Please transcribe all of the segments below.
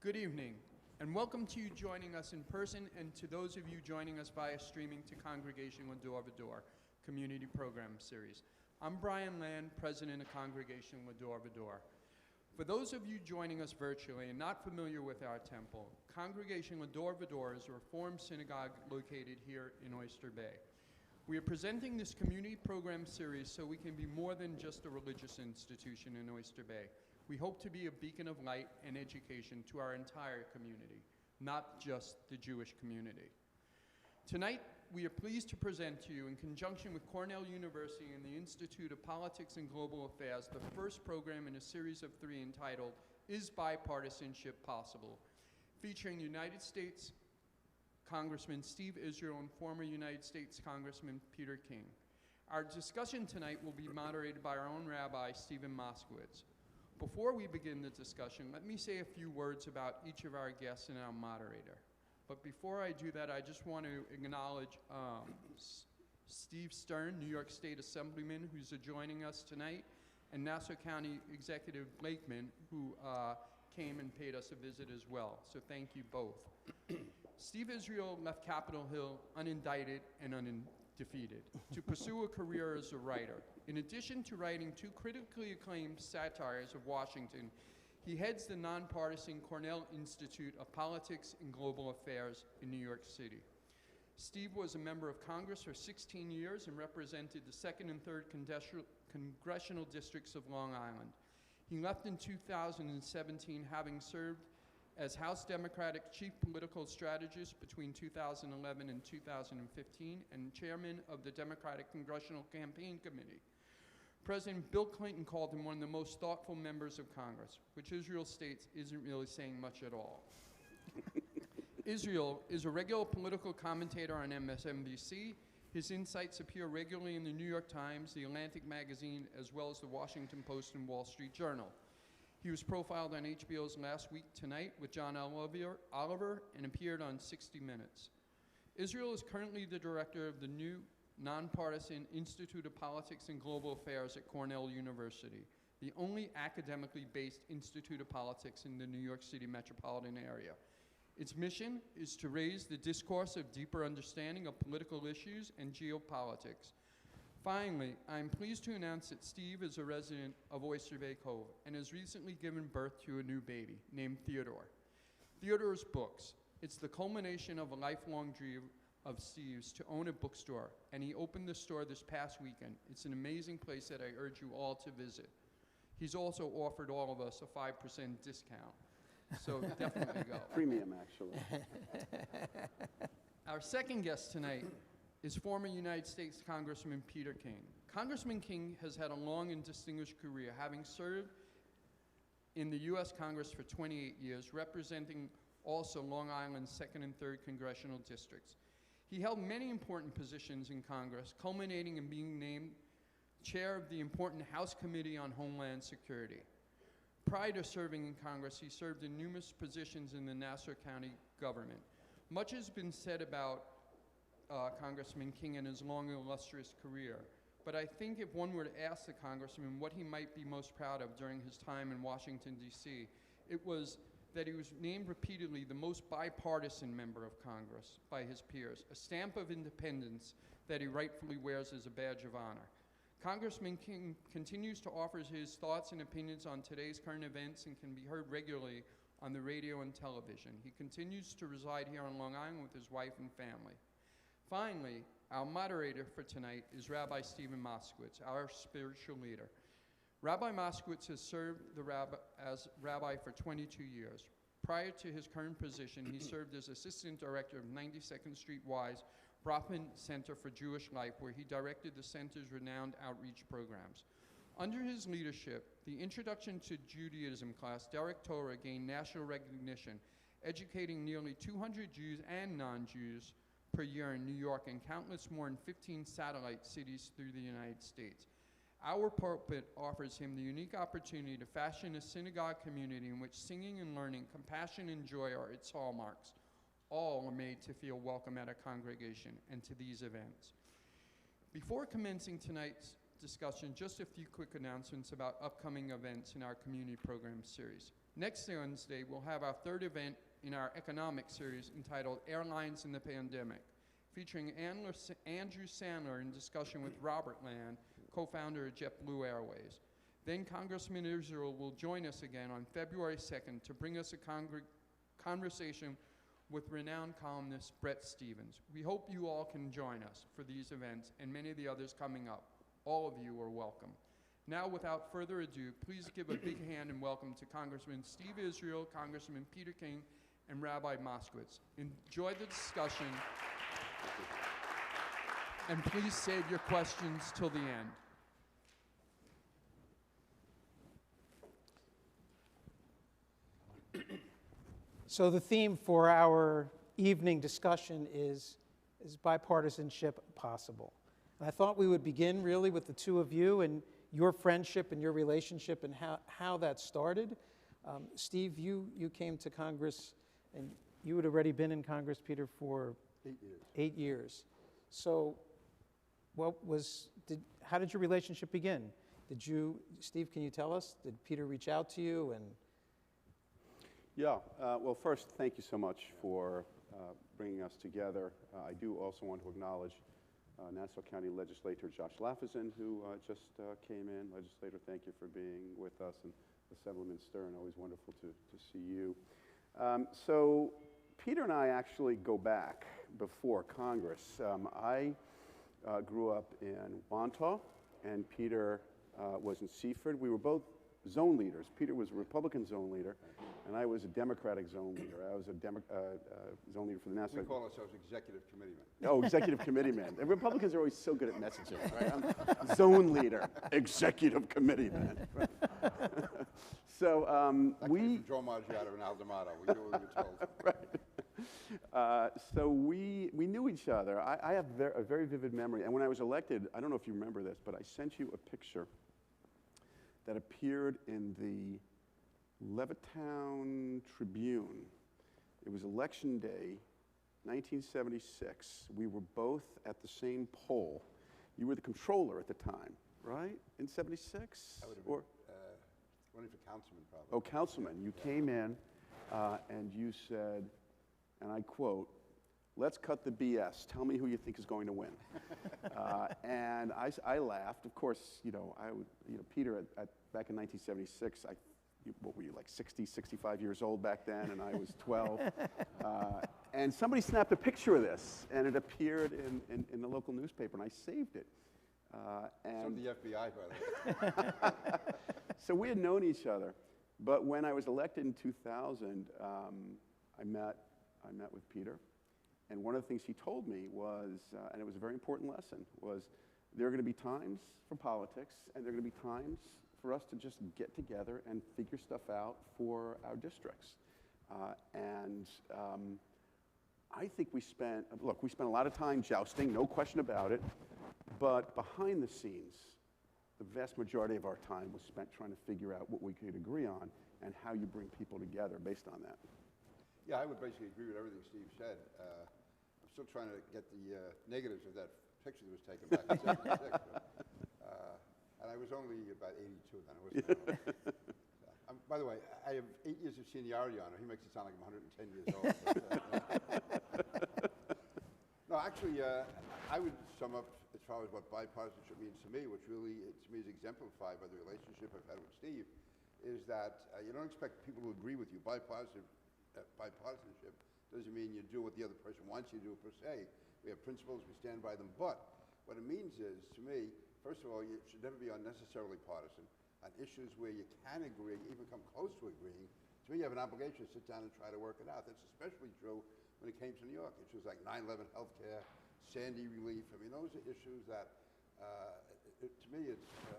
Good evening, and welcome to you joining us in person and to those of you joining us via streaming to Congregation Door to Door Community Program Series. I'm Brian Land, President of Congregation Door to Door. For those of you joining us virtually and not familiar with our temple, Congregation Door to Door is a Reformed synagogue located here in Oyster Bay. We are presenting this community program series so we can be more than just a religious institution in Oyster Bay. We hope to be a beacon of light and education to our entire community, not just the Jewish community. Tonight, we are pleased to present to you, in conjunction with Cornell University and the Institute of Politics and Global Affairs, the first program in a series of 3 entitled, Is Bipartisanship Possible?, featuring United States Congressman Steve Israel and former United States Congressman Peter King. Our discussion tonight will be moderated by our own Rabbi, Stephen Moskowitz. Before we begin the discussion, let me say a few words about each of our guests and our moderator. But before I do that, I just want to acknowledge Steve Stern, New York State Assemblyman, who's joining us tonight, and Nassau County Executive Blakeman, who came and paid us a visit as well. So thank you both. Steve Israel left Capitol Hill unindicted and undefeated to pursue a career as a writer. In addition to writing 2 critically acclaimed satires of Washington, he heads the nonpartisan Cornell Institute of Politics and Global Affairs in New York City. Steve was a member of Congress for 16 years and represented the 2nd and 3rd congressional districts of Long Island. He left in 2017, having served as House Democratic Chief Political Strategist between 2011 and 2015 and chairman of the Democratic Congressional Campaign Committee. President Bill Clinton called him one of the most thoughtful members of Congress, which Israel states isn't really saying much at all. Israel is a regular political commentator on MSNBC. His insights appear regularly in the New York Times, the Atlantic magazine, as well as the Washington Post and Wall Street Journal. He was profiled on HBO's Last Week Tonight with John Oliver and appeared on 60 Minutes. Israel is currently the director of the new nonpartisan Institute of Politics and Global Affairs at Cornell University, the only academically based institute of politics in the New York City metropolitan area. Its mission is to raise the discourse of deeper understanding of political issues and geopolitics. Finally, I'm pleased to announce that Steve is a resident of Oyster Bay Cove and has recently given birth to a new baby named Theodore. Theodore's books. It's the culmination of a lifelong dream of Steve's to own a bookstore, and he opened the store this past weekend. It's an amazing place that I urge you all to visit. He's also offered all of us a 5% discount, so definitely go. Premium, actually. Our second guest tonight is former United States Congressman Peter King. Congressman King has had a long and distinguished career, having served in the U.S. Congress for 28 years, representing also Long Island's 2nd and 3rd congressional districts. He held many important positions in Congress, culminating in being named chair of the important House Committee on Homeland Security. Prior to serving in Congress, he served in numerous positions in the Nassau County government. Much has been said about Congressman King and his long and illustrious career, but I think if one were to ask the congressman what he might be most proud of during his time in Washington, D.C., it was that he was named repeatedly the most bipartisan member of Congress by his peers, a stamp of independence that he rightfully wears as a badge of honor. Congressman King continues to offer his thoughts and opinions on today's current events and can be heard regularly on the radio and television. He continues to reside here on Long Island with his wife and family. Finally, our moderator for tonight is Rabbi Stephen Moskowitz, our spiritual leader. Rabbi Moskowitz has served as rabbi for 22 years. Prior to his current position, he served as assistant director of 92nd Street Y's Brahman Center for Jewish Life, where he directed the center's renowned outreach programs. Under his leadership, the Introduction to Judaism class, Derek Torah, gained national recognition, educating nearly 200 Jews and non-Jews per year in New York and countless more in 15 satellite cities through the United States. Our pulpit offers him the unique opportunity to fashion a synagogue community in which singing and learning, compassion and joy are its hallmarks. All are made to feel welcome at a congregation and to these events. Before commencing tonight's discussion, just a few quick announcements about upcoming events in our community program series. Next Wednesday, we'll have our third event in our economic series entitled Airlines in the Pandemic, featuring Andrew Sandler in discussion with Robert Land, co-founder of JetBlue Airways. Then Congressman Israel will join us again on February 2nd to bring us a conversation with renowned columnist Bret Stephens. We hope you all can join us for these events and many of the others coming up. All of you are welcome. Now, without further ado, please give a big hand and welcome to Congressman Steve Israel, Congressman Peter King, and Rabbi Moskowitz. Enjoy the discussion, and please save your questions till the end. So the theme for our evening discussion is bipartisanship possible? And I thought we would begin really with the two of you and your friendship and your relationship and how that started. Steve, you came to Congress, and you had already been in Congress, Peter, for 8 years. 8 years. So how did your relationship begin? Steve, can you tell us? Did Peter reach out to you? And Yeah, well, first, thank you so much for bringing us together. I do also want to acknowledge Nassau County Legislator Josh Laffizin, who just came in. Legislator, thank you for being with us, and Assemblyman Stern, always wonderful to see you. So Peter and I actually go back before Congress. I grew up in Wantagh, and Peter was in Seaford. We were both zone leaders. Peter was a Republican zone leader, and I was a Democratic zone leader. I was a zone leader for the Nassau. We call ourselves executive committeemen. Oh, executive committee man. The Republicans are always so good at messaging, right? I'm zone leader, executive committee man. So we draw Maggiato and Aldamato. We do what we were told. Right. So we knew each other. I have a very vivid memory. And when I was elected, I don't know if you remember this, but I sent you a picture that appeared in the Levittown Tribune. It was election day, 1976. We were both at the same poll. You were the controller at the time, right? In 76? I would have been running for councilman, probably. Oh, councilman. You came in and you said, and I quote, "Let's cut the BS. Tell me who you think is going to win." And I laughed. Of course, Peter, back in 1976, what were you, like 60, 65 years old back then, and I was 12. And somebody snapped a picture of this, and it appeared in the local newspaper, and I saved it. So did the FBI, by the way. So we had known each other. But when I was elected in 2000, I met with Peter. And one of the things he told me was, and it was a very important lesson, was there are going to be times for politics, and there are going to be times for us to just get together and figure stuff out for our districts. I think we spent a lot of time jousting, no question about it, but behind the scenes, the vast majority of our time was spent trying to figure out what we could agree on and how you bring people together based on that. Yeah, I would basically agree with everything Steve said. I'm still trying to get the negatives of that picture that was taken back in 76. And I was only about 82 then. I wasn't by the way, I have 8 years of seniority on him. He makes it sound like I'm 110 years old. No, actually, I would sum up as far as what bipartisanship means to me, which really, to me, is exemplified by the relationship I've had with Steve, is that you don't expect people to agree with you. Bipartisanship doesn't mean you do what the other person wants you to do, per se. We have principles, we stand by them. But what it means is, to me, first of all, you should never be unnecessarily partisan. On issues where you can agree, even come close to agreeing, to me, you have an obligation to sit down and try to work it out. That's especially true when it came to New York. Issues like 9/11 healthcare, Sandy relief. I mean, those are issues that, to me, it's a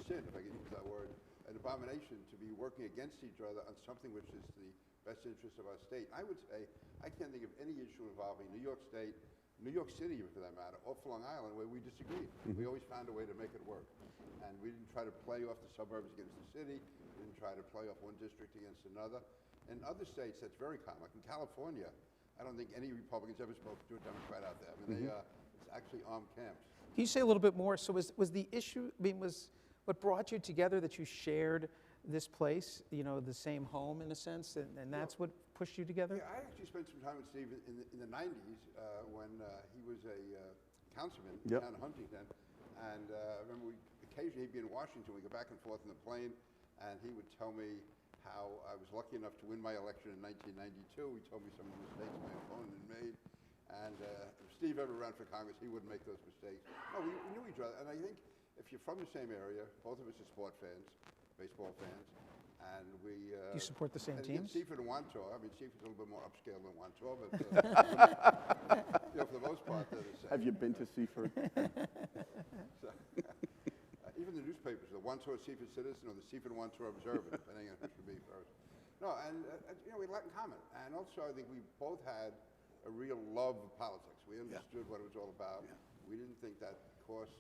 sin, if I can use that word, an abomination to be working against each other on something which is the best interest of our state. I would say I can't think of any issue involving New York State, New York City, for that matter, or Long Island, where we disagreed. We always found a way to make it work. And we didn't try to play off the suburbs against the city. We didn't try to play off one district against another. In other states, that's very common. Like in California, I don't think any Republicans ever spoke to a Democrat out there. I mean, it's actually armed camps. Can you say a little bit more? So was the issue, I mean, was what brought you together that you shared this place, you know, the same home in a sense, and that's what pushed you together? Yeah, I actually spent some time with Steve in the 90s when he was a councilman in town of Huntington. And I remember occasionally he'd be in Washington. We'd go back and forth in the plane, and he would tell me how I was lucky enough to win my election in 1992. He told me some of the mistakes my opponent had made. And if Steve ever ran for Congress, he wouldn't make those mistakes. No, we knew each other. And I think if you're from the same area, both of us are sport fans, baseball fans, and we... Do you support the same teams? Seaford and Wantor. I mean, Seaford's a little bit more upscale than Wantor, but you know, for the most part, they're the same. Have you been to Seaford? So, even the newspapers, the Wantor Seaford Citizen or the Seaford Wantor Observer, depending on who should be first. No, and you know, we had a lot in common. And also, I think we both had a real love of politics. We understood what it was all about. Yeah. We didn't think that because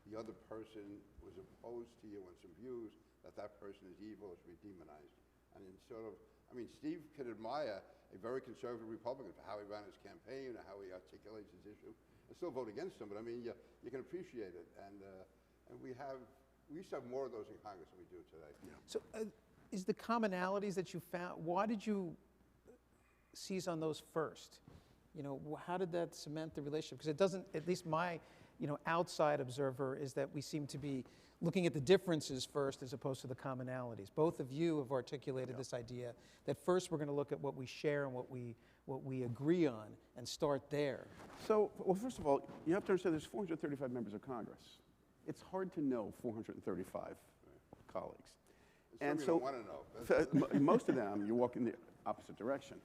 the other person was opposed to you on some views, that person is evil or should be demonized. And in sort of, I mean, Steve could admire a very conservative Republican for how he ran his campaign or how he articulates his issue, and still vote against him. But I mean, you can appreciate it. And we used to have more of those in Congress than we do today. Yeah. So is the commonalities that you found, why did you seize on those first? You know, how did that cement the relationship? Because it doesn't, at least my, you know, outside observer is that we seem to be looking at the differences first as opposed to the commonalities. Both of you have articulated this idea that first we're going to look at what we share and what we agree on and start there. So, well, first of all, you have to understand there's 435 members of Congress. It's hard to know 435 colleagues. And so, you don't want to know. Most of them, you walk in the opposite direction.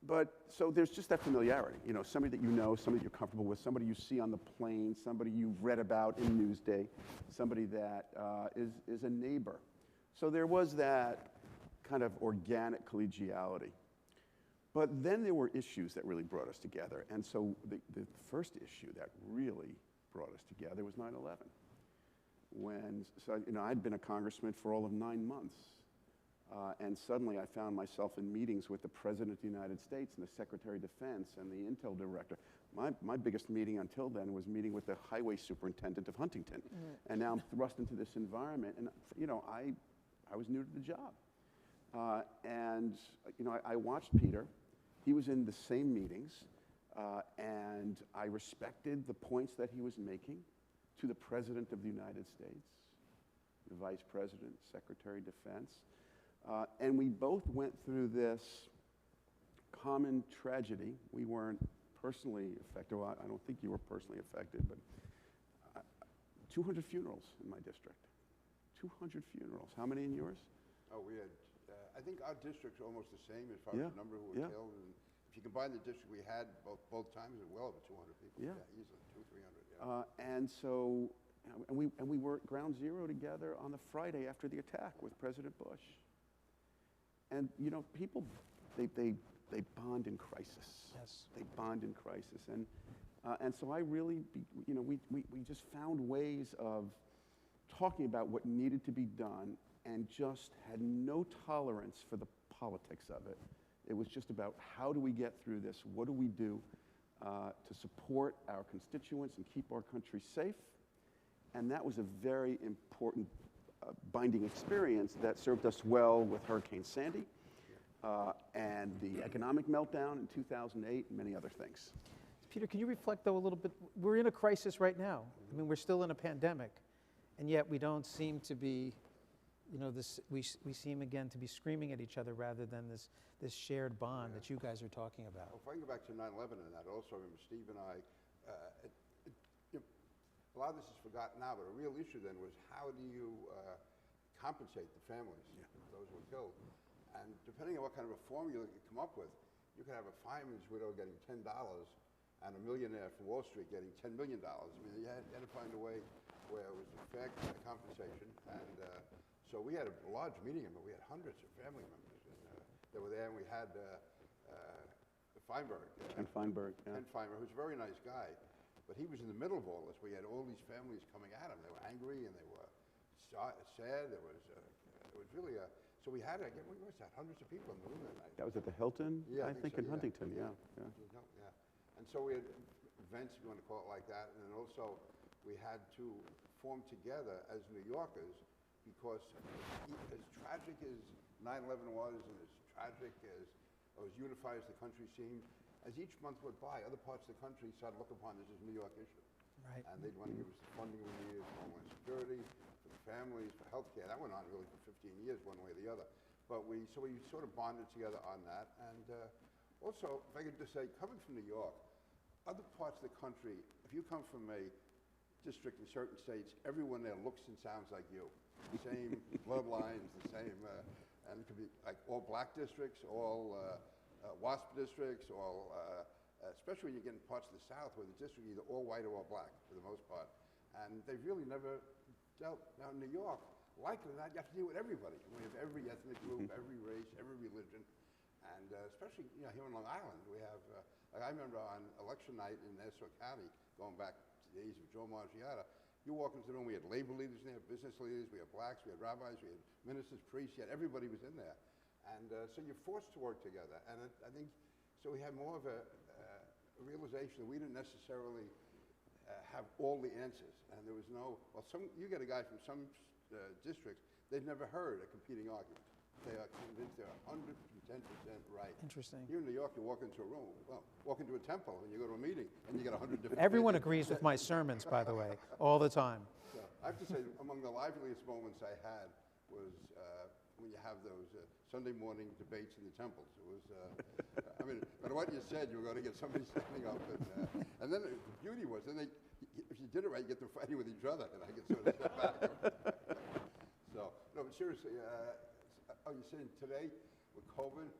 But so there's just that familiarity, you know, somebody that you know, somebody that you're comfortable with, somebody you see on the plane, somebody you've read about in Newsday, somebody that is a neighbor. So there was that kind of organic collegiality. But then there were issues that really brought us together. And so the first issue that really brought us together was 9/11. So, you know, I'd been a congressman for all of 9 months. And suddenly I found myself in meetings with the President of the United States and the Secretary of Defense and the Intel Director. My biggest meeting until then was meeting with the Highway Superintendent of Huntington. And now I'm thrust into this environment. And, you know, I was new to the job. And, you know, I watched Peter. He was in the same meetings. And I respected the points that he was making to the President of the United States, the Vice President, Secretary of Defense. And we both went through this common tragedy. We weren't personally affected. Well, I don't think you were personally affected, but 200 funerals in my district. 200 funerals. How many in yours? Oh, we had, I think our district's almost the same as far as the number who were killed. And if you combine the district we had both times, it was well over 200 people. Yeah, easily, 200-300. And so, and we were at ground zero together on the Friday after the attack with President Bush. And, you know, people, they bond in crisis. Yes. They bond in crisis. And so I really, you know, we just found ways of talking about what needed to be done and just had no tolerance for the politics of it. It was just about how do we get through this? What do we do to support our constituents and keep our country safe? And that was a very important binding experience that served us well with Hurricane Sandy and the economic meltdown in 2008 and many other things. Peter, can you reflect, though, a little bit? We're in a crisis right now. I mean, we're still in a pandemic, and yet we don't seem to be, you know, we seem again to be screaming at each other rather than this shared bond that you guys are talking about. Well, if I can go back to 9/11 and that, also I remember Steve and I, a lot of this is forgotten now, but a real issue then was how do you compensate the families of those who were killed? And depending on what kind of a formula you come up with, you could have a fireman's widow getting $10 and a millionaire from Wall Street getting $10 million. I mean, you had to find a way where it was a fair compensation. And so we had a large meeting, but we had hundreds of family members that were there, and we had Feinberg. Ken Feinberg, Ken Feinberg, who's a very nice guy. But he was in the middle of all this. We had all these families coming at him. They were angry and they were sad. There was really a... So we had, again, what was that? Hundreds of people in the room that night. That was at the Hilton, yeah, I think so, in Huntington, yeah. And so we had events, if you want to call it like that. And then also, we had to form together as New Yorkers, because as tragic as 9/11 was, and as tragic as, or as unified as the country seemed, as each month went by, other parts of the country started to look upon this as a New York issue. Right. And they'd want to give us the funding we needed for Homeland Security, for the families, for healthcare. That went on really for 15 years, one way or the other. But we sort of bonded together on that. And also, if I could just say, coming from New York, other parts of the country, if you come from a district in certain states, everyone there looks and sounds like you. The same bloodlines, the same, and it could be like all black districts, all WASP districts, all, especially when you get in parts of the South where the district is either all white or all black for the most part. And they've really never dealt. Now in New York, likely not, you have to deal with everybody. We have every ethnic group, every race, every religion. And especially here in Long Island, we have, like I remember on election night in Nassau County, going back to the days of Joe Margiotta, you walk into the room, we had labor leaders in there, business leaders, we had blacks, we had rabbis, we had ministers, priests, everybody was in there. And so you're forced to work together. And I think, so we had more of a realization that we didn't necessarily have all the answers. And there was no, well, you get a guy from some districts, they've never heard a competing argument. They are convinced they're 110% right. Interesting. Here in New York, you walk into a room, well, walk into a temple, and you go to a meeting, and you get 100 different Everyone opinions. agrees with my sermons, by the way, all the time. So I have to say, among the liveliest moments I had was when you have those Sunday morning debates in the temples. It was, I mean, no matter what you said, you were going to get somebody standing up. And then the beauty was, then if you did it right, you get them fighting with each other, and I could sort of step back. So, no, but seriously, oh, you're saying today with COVID?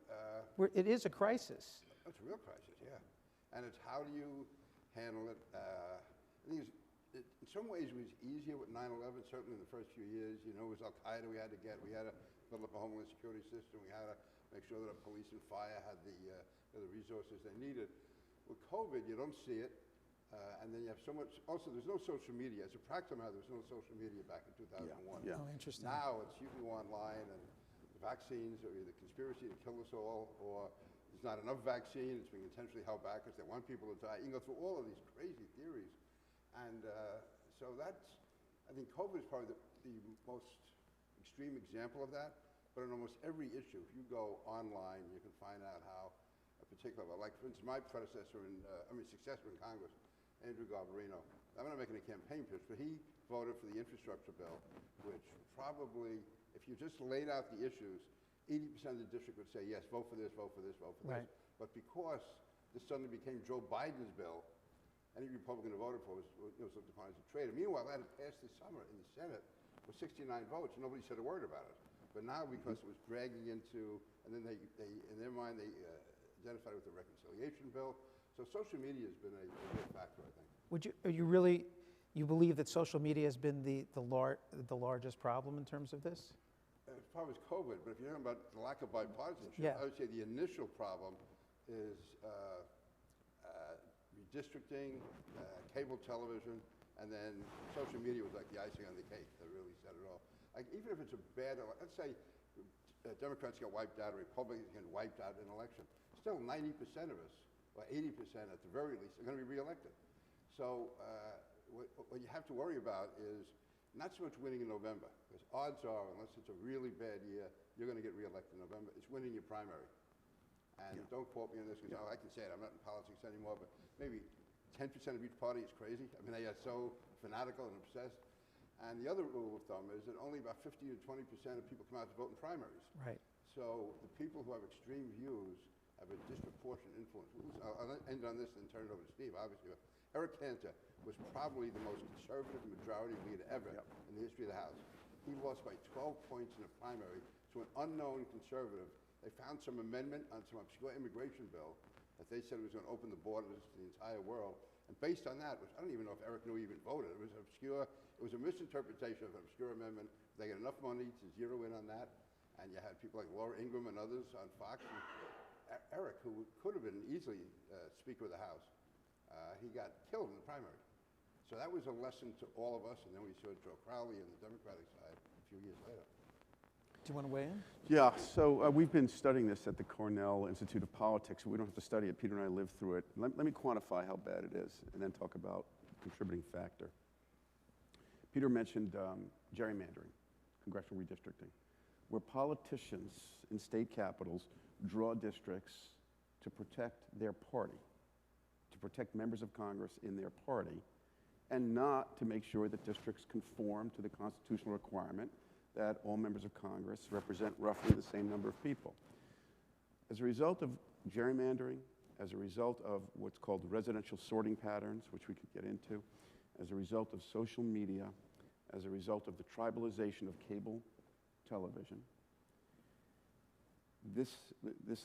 It is a crisis. It's a real crisis, yeah. And it's how do you handle it? I think in some ways it was easier with 9/11, certainly in the first few years. You know, it was Al-Qaeda we had to get. We had to build up a homeland security system. We had to make sure that our police and fire had the resources they needed. With COVID, you don't see it. And then you have so much, also there's no social media. As a practical matter, there was no social media back in 2001. Yeah. Oh, interesting. Now it's you go online and the vaccines are either conspiracy to kill us all, or there's not enough vaccine, it's being intentionally held back because they want people to die. You can go through all of these crazy theories. And so that's, I think COVID is probably the most extreme example of that. But in almost every issue, if you go online, you can find out how a particular, like for instance, my predecessor successor in Congress, Andrew Garbarino, I'm not making a campaign pitch, but he voted for the infrastructure bill, which probably, if you just laid out the issues, 80% of the district would say, yes, vote for this, vote for this, vote for Right. this. But because this suddenly became Joe Biden's bill, any Republican who voted for it was looked upon as a traitor. Meanwhile, that had passed this summer in the Senate with 69 votes, and nobody said a word about it. But now, because it was dragging into, and then they in their mind, they identified it with the reconciliation bill. So social media has been a real factor, I think. You believe that social media has been the largest problem in terms of this? As far as COVID, but if you're talking about the lack of bipartisanship, Yeah. I would say the initial problem is redistricting, cable television, and then social media was like the icing on the cake that really set it off. Like, even if it's a bad, let's say Democrats get wiped out or Republicans get wiped out in an election, still 90% of us, or 80% at the very least, are going to be reelected. So what you have to worry about is not so much winning in November, because odds are, unless it's a really bad year, you're going to get reelected in November. It's winning your primary. And don't quote me on this, because I can say it, I'm not in politics anymore, but maybe 10% of each party is crazy. I mean, they are so fanatical and obsessed. And the other rule of thumb is that only about 15 to 20% of people come out to vote in primaries. Right. So the people who have extreme views have a disproportionate influence. I'll end on this and then turn it over to Steve, obviously. Eric Cantor was probably the most conservative majority leader ever in the history of the House. He lost by 12 points in a primary to an unknown conservative. They found some amendment on some obscure immigration bill that they said was going to open the borders to the entire world. And based on that, which I don't even know if Eric knew he even voted, it was obscure. It was a misinterpretation of an obscure amendment. They got enough money to zero in on that. And you had people like Laura Ingraham and others on Fox. And Eric, who could have been easily Speaker of the House, he got killed in the primary. So that was a lesson to all of us. And then we saw Joe Crowley on the Democratic side a few years later. Do you want to weigh in? Yeah, so we've been studying this at the Cornell Institute of Politics. We don't have to study it. Peter and I lived through it. Let me quantify how bad it is and then talk about the contributing factor. Peter mentioned gerrymandering, congressional redistricting, where politicians in state capitals draw districts to protect their party, to protect members of Congress in their party, and not to make sure that districts conform to the constitutional requirement that all members of Congress represent roughly the same number of people. As a result of gerrymandering, as a result of what's called residential sorting patterns, which we could get into, as a result of social media, as a result of the tribalization of cable television, this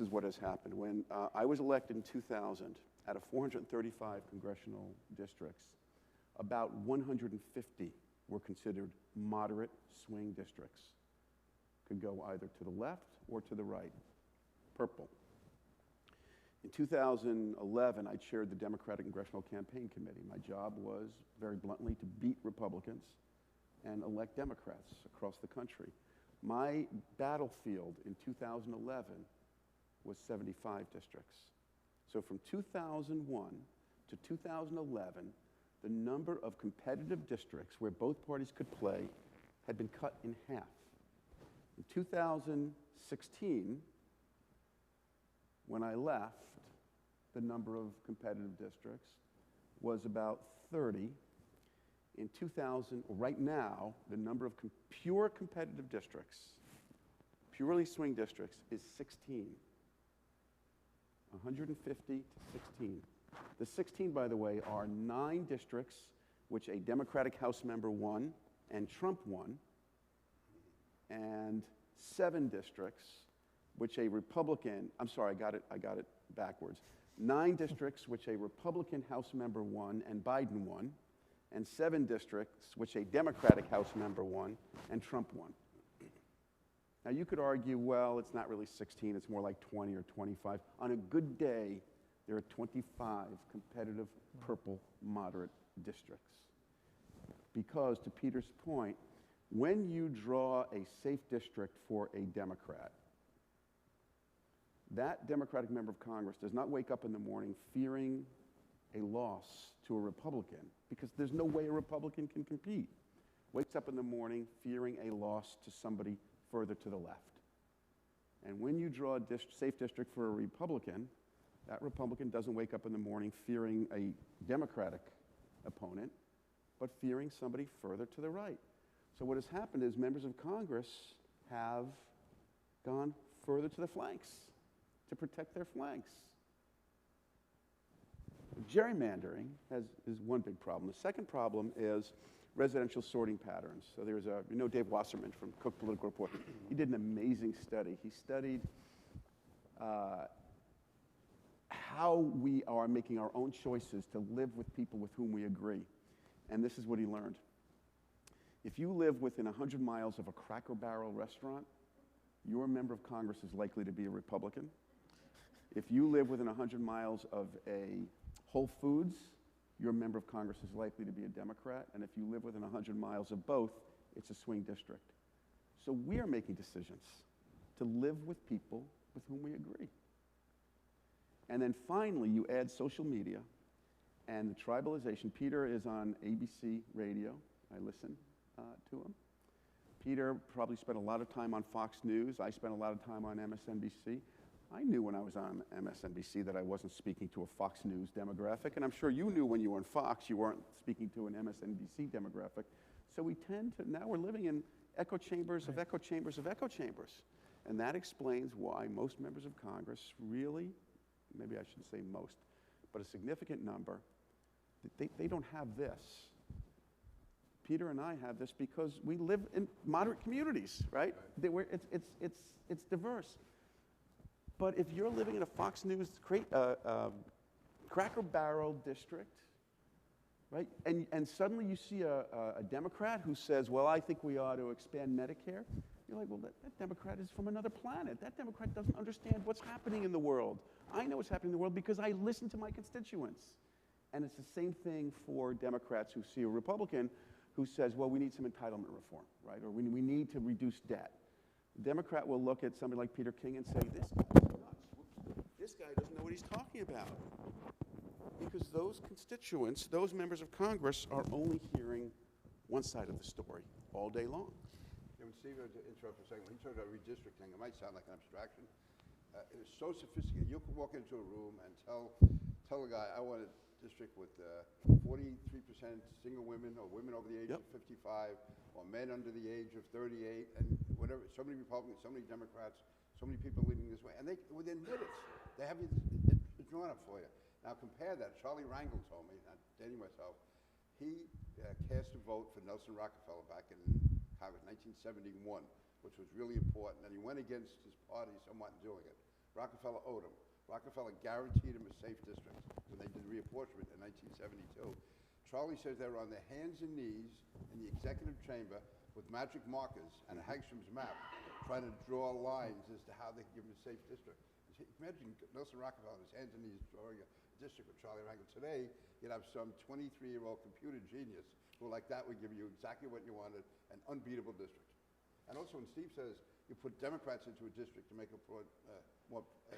is what has happened. When I was elected in 2000, out of 435 congressional districts, about 150 were considered moderate swing districts. Could go either to the left or to the right, purple. In 2011, I chaired the Democratic Congressional Campaign Committee. My job was, very bluntly, to beat Republicans and elect Democrats across the country. My battlefield in 2011 was 75 districts. So from 2001 to 2011, the number of competitive districts where both parties could play had been cut in half. In 2016, when I left, the number of competitive districts was about 30. In 2000, right now, the number of pure competitive districts, purely swing districts, is 16. 150 to 16. The 16, by the way, are 9 districts which a Democratic House member won and Trump won, and 7 districts which a Republican, I'm sorry, I got it backwards. 9 districts which a Republican House member won and Biden won, and 7 districts which a Democratic House member won and Trump won. Now you could argue, well, it's not really 16, it's more like 20 or 25. On a good day, there are 25 competitive purple moderate districts. Because, to Peter's point, when you draw a safe district for a Democrat, that Democratic member of Congress does not wake up in the morning fearing a loss to a Republican, because there's no way a Republican can compete. Wakes up in the morning fearing a loss to somebody further to the left. And when you draw a safe district for a Republican, that Republican doesn't wake up in the morning fearing a Democratic opponent, but fearing somebody further to the right. So what has happened is members of Congress have gone further to the flanks to protect their flanks. Gerrymandering is one big problem. The second problem is residential sorting patterns. So there's Dave Wasserman from Cook Political Report. He did an amazing study. He studied how we are making our own choices to live with people with whom we agree. And this is what he learned. If you live within 100 miles of a Cracker Barrel restaurant, your member of Congress is likely to be a Republican. If you live within 100 miles of a Whole Foods, your member of Congress is likely to be a Democrat. And if you live within 100 miles of both, it's a swing district. So we are making decisions to live with people with whom we agree. And then finally, you add social media and the tribalization. Peter is on ABC radio. I listen to him. Peter probably spent a lot of time on Fox News. I spent a lot of time on MSNBC. I knew when I was on MSNBC that I wasn't speaking to a Fox News demographic, and I'm sure you knew when you were on Fox you weren't speaking to an MSNBC demographic. So we tend to, now we're living in echo chambers of echo chambers of echo chambers. And that explains why most members of Congress really, maybe I shouldn't say most, but a significant number, they don't have this. Peter and I have this because we live in moderate communities, right? It's diverse. But if you're living in a Fox News Cracker Barrel district, right, and suddenly you see a Democrat who says, well, I think we ought to expand Medicare, you're like, well, that Democrat is from another planet. That Democrat doesn't understand what's happening in the world. I know what's happening in the world because I listen to my constituents. And it's the same thing for Democrats who see a Republican who says, well, we need some entitlement reform, right? Or we need to reduce debt. Democrat will look at somebody like Peter King and say, this guy's nuts. This guy doesn't know what he's talking about. Because those constituents, those members of Congress, are only hearing one side of the story all day long. When Steve, interrupt for a second, when he talks about redistricting, it might sound like an abstraction. It is so sophisticated. You can walk into a room and tell a guy, I want a district with 43% single women or women over the age of 55 or men under the age of 38 and whatever, so many Republicans, so many Democrats, so many people leaning this way. And they, within minutes, they have it drawn up for you. Now compare that. Charlie Rangel told me, not dating myself, he cast a vote for Nelson Rockefeller back in Congress, 1971, which was really important, and he went against his party somewhat in doing it. Rockefeller owed him. Rockefeller guaranteed him a safe district when they did reapportionment in 1972. Charlie says they were on their hands and knees in the executive chamber with magic markers and a Hagstrom's map trying to draw lines as to how they could give him a safe district. Imagine Nelson Rockefeller on his hands and knees drawing a district with Charlie Rangel. Today, you'd have some 23-year-old computer genius who, like that, would give you exactly what you wanted, an unbeatable district. And also, when Steve says you put Democrats into a district to make it more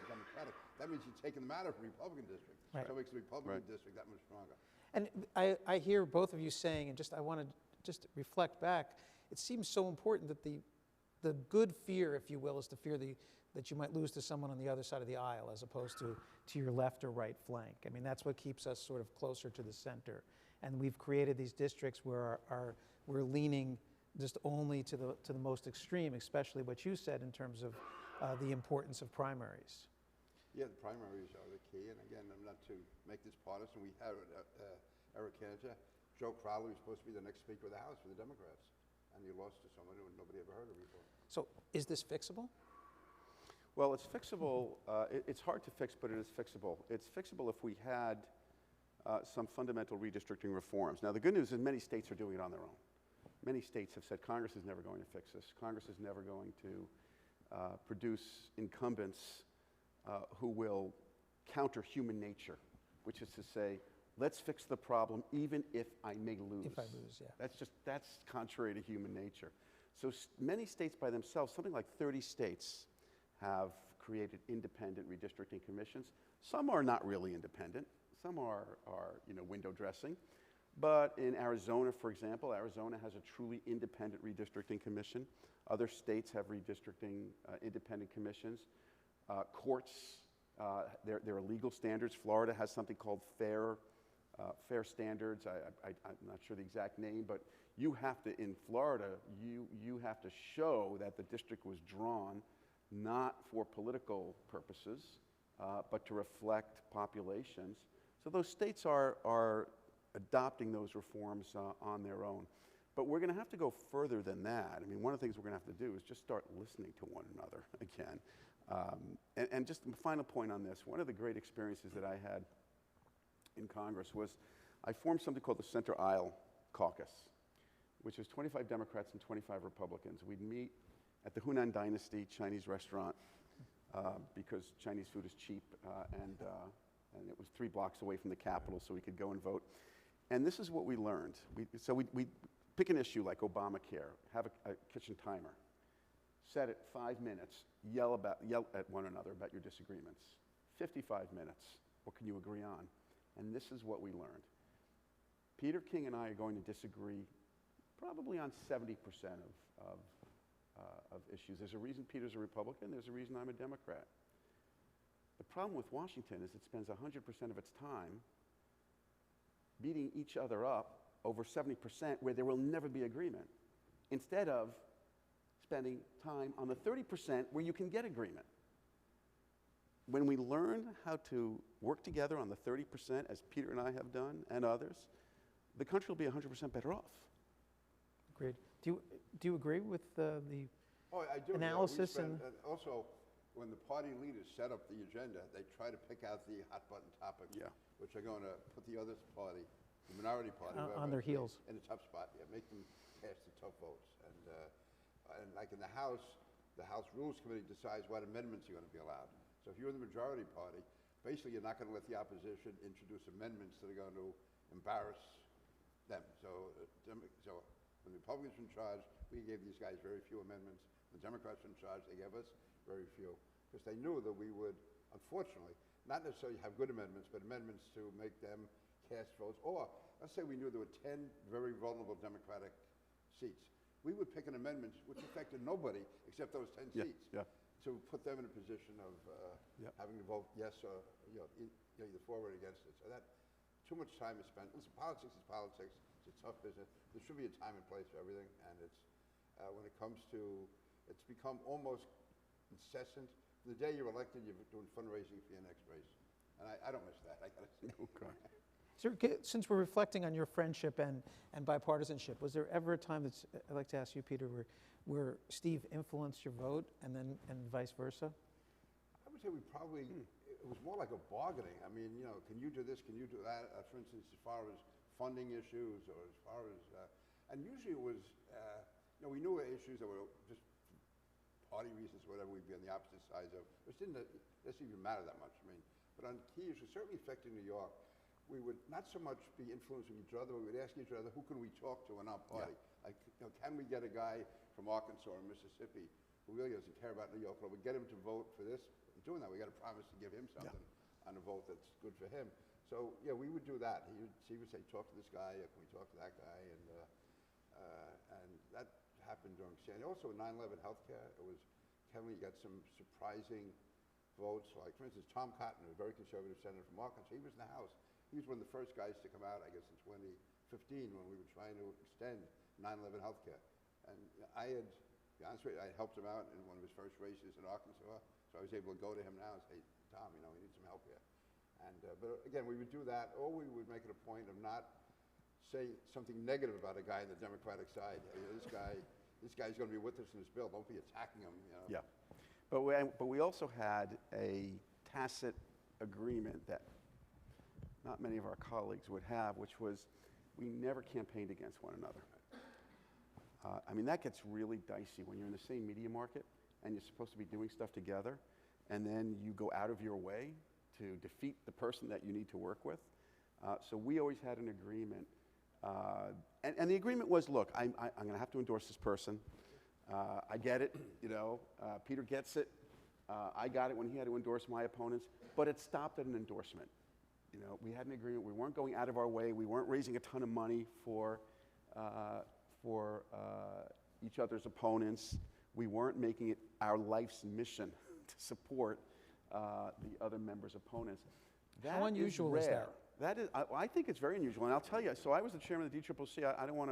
democratic, that means you're taking them out of a Republican district. Right. So it makes the Republican district that much stronger. And I hear both of you saying, and I want to just reflect back, it seems so important that the good fear, if you will, is the fear that you might lose to someone on the other side of the aisle as opposed to your left or right flank. I mean, that's what keeps us sort of closer to the center. And we've created these districts where we're leaning just only to the most extreme, especially what you said in terms of the importance of primaries. Yeah, the primaries are the key. And again, I'm not to make this partisan. We had Eric Cantor. Joe Crowley was supposed to be the next Speaker of the House for the Democrats. And he lost to someone who nobody ever heard of before. So is this fixable? Well, it's fixable. It's hard to fix, but it is fixable. It's fixable if we had some fundamental redistricting reforms. Now, the good news is many states are doing it on their own. Many states have said Congress is never going to fix this. Congress is never going to produce incumbents who will counter human nature, which is to say, let's fix the problem even if I may lose. If I lose, yeah. That's contrary to human nature. So many states by themselves, something like 30 states, have created independent redistricting commissions. Some are not really independent. Some are window dressing. But in Arizona, for example, Arizona has a truly independent redistricting commission. Other states have redistricting independent commissions. Courts, there are legal standards. Florida has something called fair standards. I'm not sure the exact name, but you have to, in Florida, you have to show that the district was drawn not for political purposes, but to reflect populations. So those states are adopting those reforms on their own. But we're going to have to go further than that. I mean, one of the things we're going to have to do is just start listening to one another again. And just a final point on this, one of the great experiences that I had in Congress was I formed something called the Center Aisle Caucus, which is 25 Democrats and 25 Republicans. We'd meet at the Hunan Dynasty Chinese restaurant because Chinese food is cheap, and it was 3 blocks away from the Capitol, so we could go and vote. And this is what we learned. We pick an issue like Obamacare, have a kitchen timer, set it 5 minutes, yell at one another about your disagreements. 55 minutes, what can you agree on? And this is what we learned. Peter King and I are going to disagree probably on 70% of issues. There's a reason Peter's a Republican, there's a reason I'm a Democrat. The problem with Washington is it spends 100% of its time beating each other up over 70% where there will never be agreement, instead of spending time on the 30% where you can get agreement. When we learn how to work together on the 30%, as Peter and I have done, and others, the country will be 100% better off. Agreed. Do you agree with the I do. analysis? Yeah, also, when the party leaders set up the agenda, they try to pick out the hot-button topics, which are going to put the other party, the minority party, on their heels, in a tough spot. Yeah, make them cast the tough votes. And like in the House Rules Committee decides what amendments are going to be allowed. So if you're in the majority party, basically you're not going to let the opposition introduce amendments that are going to embarrass them. So when the Republicans were in charge, we gave these guys very few amendments. The Democrats were in charge. They gave us very few because they knew that we would, unfortunately, not necessarily have good amendments, but amendments to make them cast votes. Or let's say we knew there were 10 very vulnerable Democratic seats. We would pick an amendment which affected nobody except those 10 seats. Yeah. To put them in a position of having to vote yes or either for or against it. So that too much time is spent. Listen, politics is politics. It's a tough business. There should be a time and place for everything. And it's when it comes to, it's become almost incessant. The day you're elected, you're doing fundraising for your next race. And I don't miss that, I gotta say. Okay. Sir, since we're reflecting on your friendship and bipartisanship, was there ever a time I'd like to ask you, Peter, where Steve influenced your vote and vice versa? I would say we probably, it was more like a bargaining. I mean, can you do this, can you do that? For instance, as far as funding issues or as far as, and usually it was, we knew issues that were just party reasons or whatever, we'd be on the opposite sides of, which didn't even matter that much. I mean, but on key issues, certainly affecting New York, we would not so much be influencing each other, but we would ask each other, who can we talk to in our party? Yeah. Like, can we get a guy from Arkansas or Mississippi who really doesn't care about New York, but we get him to vote for this? In doing that, we got to promise to give him something on a vote that's good for him. So, yeah, we would do that. He would say, talk to this guy, can we talk to that guy? And that happened during Sandy. Also, 9/11 healthcare, it was, can we get some surprising votes? Like, for instance, Tom Cotton, a very conservative senator from Arkansas, he was in the House. He was one of the first guys to come out, I guess, in 2015 when we were trying to extend 9/11 healthcare. And I had, to be honest with you, I helped him out in one of his first races in Arkansas, so I was able to go to him now and say, Tom, we need some help here. And but again, we would do that, or we would make it a point of not saying something negative about a guy on the Democratic side. This guy's going to be with us in this bill. Don't be attacking him. Yeah, but we also had a tacit agreement that not many of our colleagues would have, which was we never campaigned against one another. I mean, that gets really dicey when you're in the same media market and you're supposed to be doing stuff together, and then you go out of your way to defeat the person that you need to work with. So we always had an agreement. And the agreement was, look, I'm going to have to endorse this person. I get it, Peter gets it. I got it when he had to endorse my opponents, but it stopped at an endorsement. We had an agreement. We weren't going out of our way. We weren't raising a ton of money for each other's opponents. We weren't making it our life's mission to support the other members' opponents. How unusual is that? That is, I think it's very unusual, and I'll tell you. So I was the chairman of the DCCC. I don't want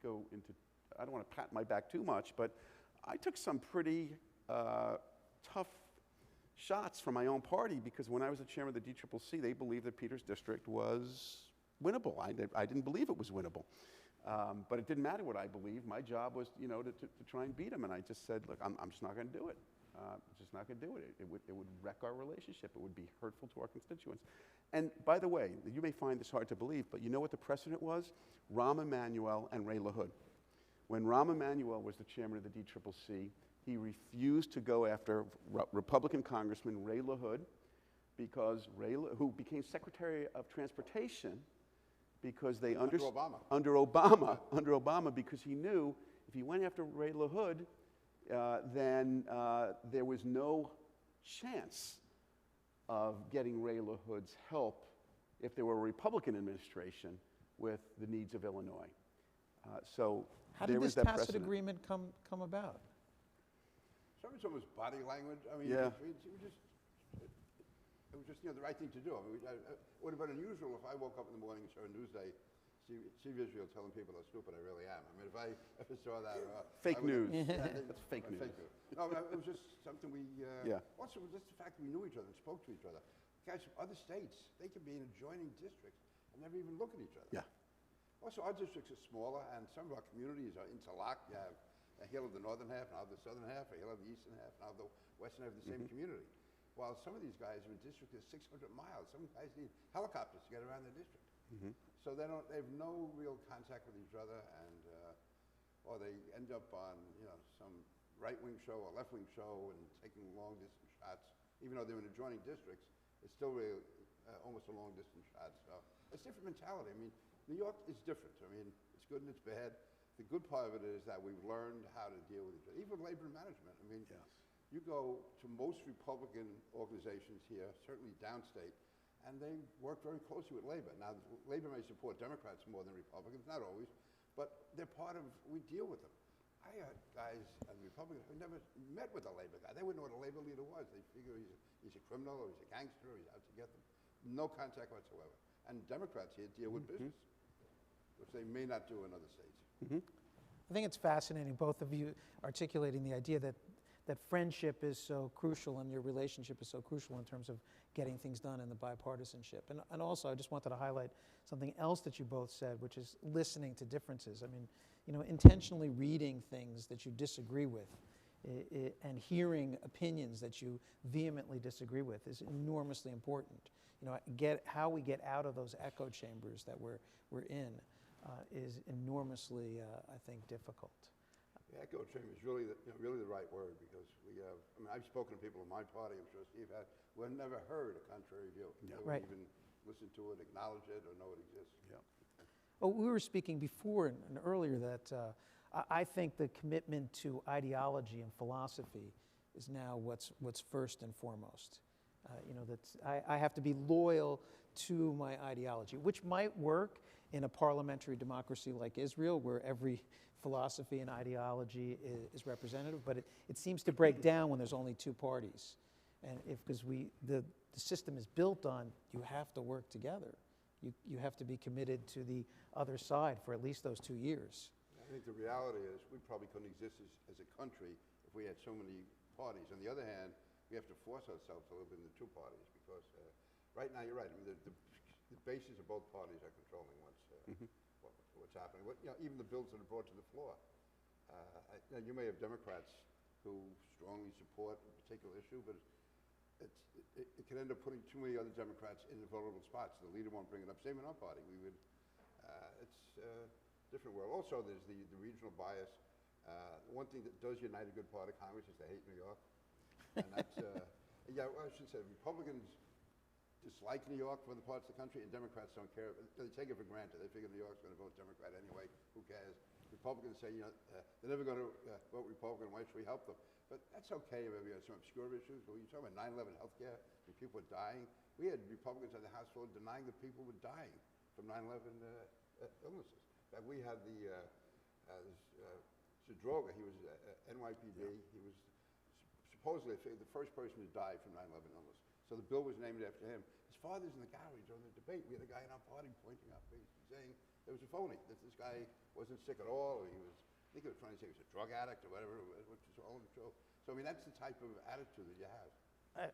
to pat my back too much, but I took some pretty tough shots from my own party because when I was the chairman of the DCCC, they believed that Peter's district was winnable. I didn't believe it was winnable, but it didn't matter what I believed. My job was, to try and beat him, and I just said, look, I'm just not going to do it. Just not going to do it. It would wreck our relationship. It would be hurtful to our constituents. And by the way, you may find this hard to believe, but you know what the precedent was? Rahm Emanuel and Ray LaHood. When Rahm Emanuel was the chairman of the DCCC, he refused to go after Republican Congressman Ray LaHood because who became Secretary of Transportation because they under Obama. Under Obama, because he knew if he went after Ray LaHood, then there was no chance of getting Ray LaHood's help if there were a Republican administration with the needs of Illinois. So how did this tacit agreement come about? Some was body language. I mean, yeah. it was just the right thing to do. I mean, it would have been unusual if I woke up in the morning and saw a Newsday, see Israel telling people how stupid I really am. I mean, if I ever saw that. Fake news. That's fake news. No, it was just something we. Also, just the fact that we knew each other and spoke to each other. Guys from other states, they could be in adjoining districts and never even look at each other. Yeah. Also, our districts are smaller, and some of our communities are interlocked. You have a hill of the northern half, now the southern half, a hill of the eastern half, now the western half of the same community. While some of these guys are in districts that's 600 miles. Some guys need helicopters to get around their district. So they have no real contact with each other, and or they end up on some right-wing show or left-wing show and taking long-distance shots. Even though they're in adjoining districts, it's still really almost a long-distance shot. So it's a different mentality. I mean, New York is different. I mean, it's good and it's bad. the good part of it is that we've learned how to deal with each other, even labor management. I mean, you go to most Republican organizations here, certainly downstate, and they work very closely with labor. Now, labor may support Democrats more than Republicans, not always, but they're part of, we deal with them. I had guys on Republicans who never met with a labor guy. They wouldn't know what a labor leader was. They figure he's a criminal or he's a gangster or he's out to get them. No contact whatsoever. And Democrats here deal with business, which they may not do in other states. I think it's fascinating, both of you articulating the idea that friendship is so crucial and your relationship is so crucial in terms of getting things done in the bipartisanship. And also, I just wanted to highlight something else that you both said, which is listening to differences. I mean, you know, intentionally reading things that you disagree with and hearing opinions that you vehemently disagree with is enormously important. You know, how we get out of those echo chambers that we're in is enormously, I think, difficult. The echo chamber is really the right word, because we have, I mean, I've spoken to people in my party, I'm sure Steve has, who have never heard a contrary view. They wouldn't even listen to it, acknowledge it, or know it exists. Well, we were speaking before and earlier that I think the commitment to ideology and philosophy is now what's first and foremost. You know, that I have to be loyal to my ideology, which might work in a parliamentary democracy like Israel, where every philosophy and ideology is representative, but it seems to break down when there's only two parties. And because the system is built on, you have to work together. You have to be committed to the other side for at least those 2 years. I think the reality is we probably couldn't exist as a country if we had so many parties. On the other hand, we have to force ourselves to live in the two parties, because right now, you're right. I mean, the bases of both parties are controlling what's happening. You know, even the bills that are brought to the floor. You may have Democrats who strongly support a particular issue, but it can end up putting too many other Democrats in the vulnerable spots. The leader won't bring it up. Same in our party. It's a different world. Also, there's the regional bias. One thing that does unite a good part of Congress is they hate New York. And that's, I should say, Republicans dislike New York for the parts of the country, and Democrats don't care. They take it for granted. They figure New York's going to vote Democrat anyway. Who cares? Republicans say, you know, they're never going to vote Republican. Why should we help them? But that's okay if we have some obscure issues. When you're talking about 9/11 healthcare, and people are dying, we had Republicans on the House floor denying that people were dying from 9/11 illnesses. In fact, we had Zadroga. He was NYPD. He was supposedly the first person to die from 9/11 illness. So the bill was named after him. His father's in the gallery during the debate. We had a guy in our party pointing out, saying it was a phony, that this guy wasn't sick at all, or I think he was trying to say he was a drug addict or whatever, which is all untrue. So, I mean, that's the type of attitude that you have.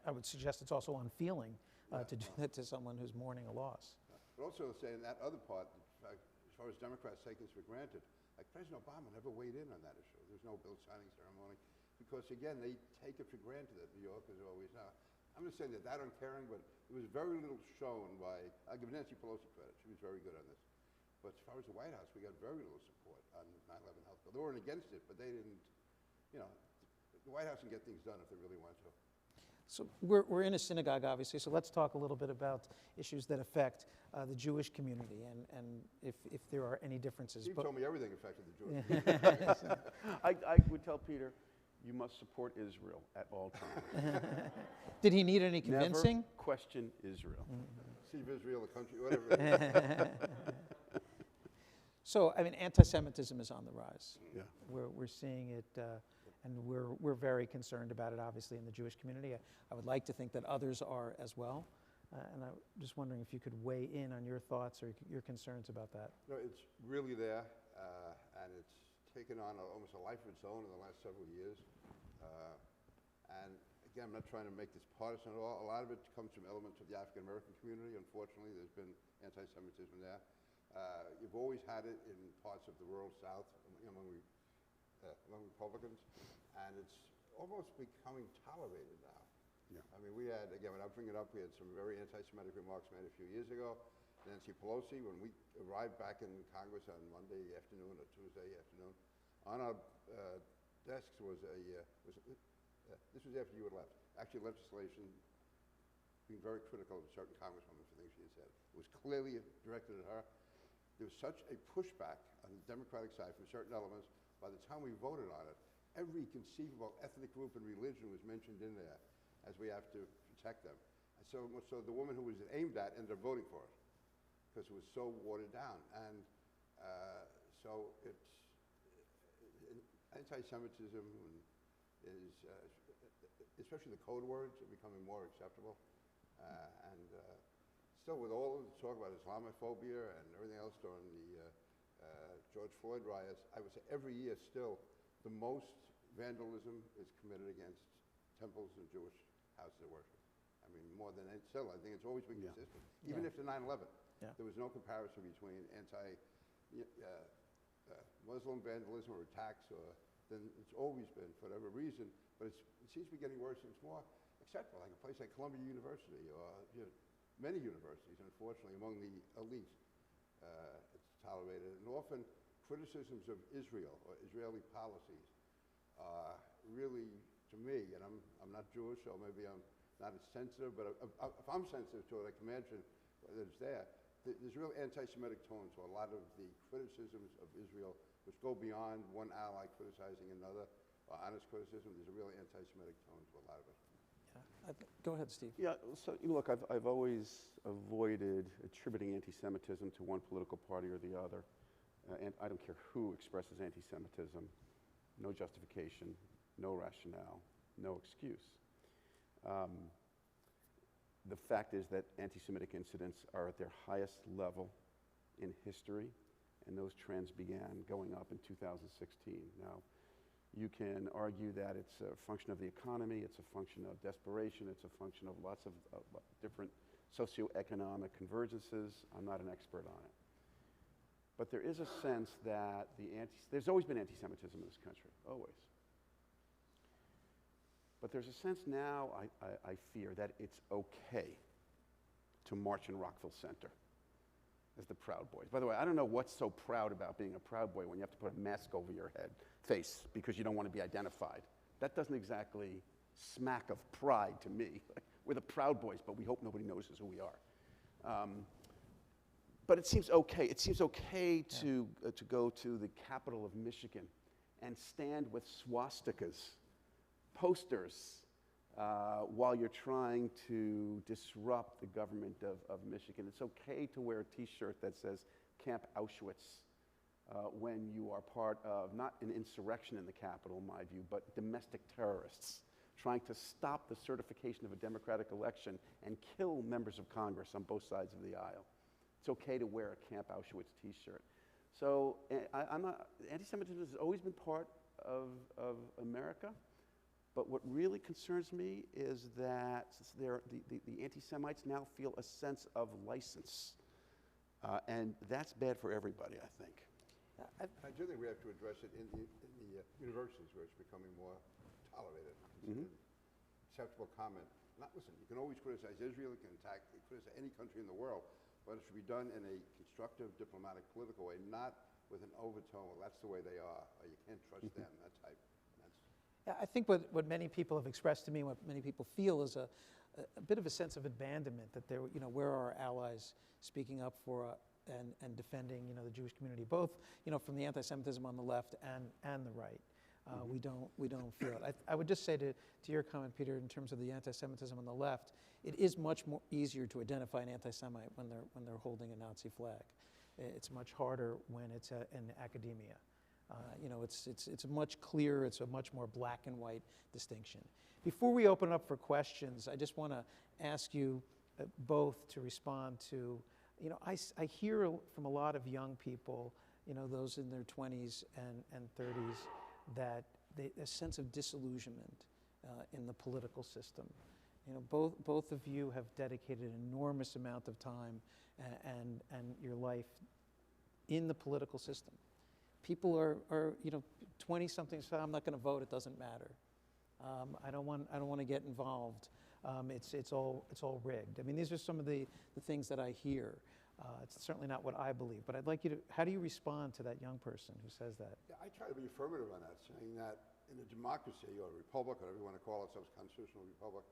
I would suggest it's also unfeeling to do that to someone who's mourning a loss. But also saying that other part, as far as Democrats take this for granted, like President Obama never weighed in on that issue. There's no bill signing ceremony, because, again, they take it for granted that New Yorkers always are. I'm not saying that they're uncaring, but there was very little shown by, I'll give Nancy Pelosi credit. She was very good on this. But as far as the White House, we got very little support on 9/11 health care. They weren't against it, but they didn't, you know, the White House can get things done if they really want to. So we're in a synagogue, obviously, so let's talk a little bit about issues that affect the Jewish community and if there are any differences. Steve told me everything affected the Jewish community. I would tell Peter, you must support Israel at all times. Did he need any convincing? Never question Israel. Steve Israel, the country, whatever it is. So, I mean, anti-Semitism is on the rise. Yeah. We're seeing it, and we're very concerned about it, obviously, in the Jewish community. I would like to think that others are as well. And I'm just wondering if you could weigh in on your thoughts or your concerns about that. No, it's really there, and it's taken on almost a life of its own in the last several years. And again, I'm not trying to make this partisan at all. A lot of it comes from elements of the African American community. Unfortunately, there's been anti-Semitism there. You've always had it in parts of the rural South among Republicans, and it's almost becoming tolerated now. Yeah. I mean, we had, again, when I bring it up, we had some very anti-Semitic remarks made a few years ago. Nancy Pelosi, when we arrived back in Congress on Monday afternoon or Tuesday afternoon, on our desks was this was after you had left, actually legislation being very critical of a certain congresswoman for things she had said. It was clearly directed at her. there was such a pushback on the Democratic side from certain elements. By the time we voted on it, every conceivable ethnic group and religion was mentioned in there, as we have to protect them. And so the woman who was aimed at ended up voting for it because it was so watered down. And so it's anti-Semitism is, especially the code words, are becoming more acceptable. Still, with all of the talk about Islamophobia and everything else during the George Floyd riots, I would say every year still the most vandalism is committed against temples and Jewish houses of worship. I mean, more than still, I think it's always been consistent. Even after 9/11, there was no comparison between Muslim vandalism or attacks, then it's always been for whatever reason. But it seems to be getting worse, and it's more acceptable. Like a place like Columbia University, or many universities, unfortunately, among the elite, it's tolerated. And often criticisms of Israel or Israeli policies are really, to me, and I'm not Jewish, so maybe I'm not as sensitive, but if I'm sensitive to it, I can imagine that it's there. There's real anti-Semitic tones to a lot of the criticisms of Israel, which go beyond one ally criticizing another, or honest criticism. There's a really anti-Semitic tone to a lot of it. Go ahead, Steve. Yeah, so look, I've always avoided attributing anti-Semitism to one political party or the other. And I don't care who expresses anti-Semitism. No justification, no rationale, no excuse. The fact is that anti-Semitic incidents are at their highest level in history, and those trends began going up in 2016. Now, you can argue that it's a function of the economy, it's a function of desperation, it's a function of lots of different socioeconomic convergences. I'm not an expert on it. But there is a sense that there's always been anti-Semitism in this country, always. But there's a sense now, I fear, that it's okay to march in Rockville Center as the Proud Boys. By the way, I don't know what's so proud about being a Proud Boy when you have to put a mask over your face because you don't want to be identified. That doesn't exactly smack of pride to me. We're the Proud Boys, but we hope nobody notices who we are. But it seems okay. It seems okay to go to the capital of Michigan and stand with swastikas, posters, while you're trying to disrupt the government of Michigan. It's okay to wear a T-shirt that says Camp Auschwitz when you are part of not an insurrection in the Capitol, in my view, but domestic terrorists trying to stop the certification of a democratic election and kill members of Congress on both sides of the aisle. It's okay to wear a Camp Auschwitz T-shirt. So anti-Semitism has always been part of America. But what really concerns me is that the anti-Semites now feel a sense of license. And that's bad for everybody, I think. I do think we have to address it in the universities where it's becoming more tolerated. Acceptable comment. Listen, you can always criticize Israel, you can criticize any country in the world, but it should be done in a constructive, diplomatic, political way, not with an overtone, well, that's the way they are, or you can't trust them, that type. Yeah, I think what many people have expressed to me, what many people feel, is a bit of a sense of abandonment, that they're, where are our allies speaking up for and defending, the Jewish community, both, from the anti-Semitism on the left and the right. We don't feel it. I would just say to your comment, Peter, in terms of the anti-Semitism on the left, it is much more easier to identify an anti-Semite when they're holding a Nazi flag. It's much harder when it's in academia. It's much clearer, it's a much more black and white distinction. Before we open up for questions, I just want to ask you both to respond to, I hear from a lot of young people, those in their 20s and 30s, that a sense of disillusionment in the political system. Both of you have dedicated an enormous amount of time and your life in the political system. People are 20-something say, I'm not going to vote, it doesn't matter. I don't want to get involved. It's all rigged. I mean, these are some of the things that I hear. It's certainly not what I believe, but I'd like you to, how do you respond to that young person who says that? Yeah, I try to be affirmative on that, saying that in a democracy, or a republic, whatever you want to call ourselves, constitutional republic,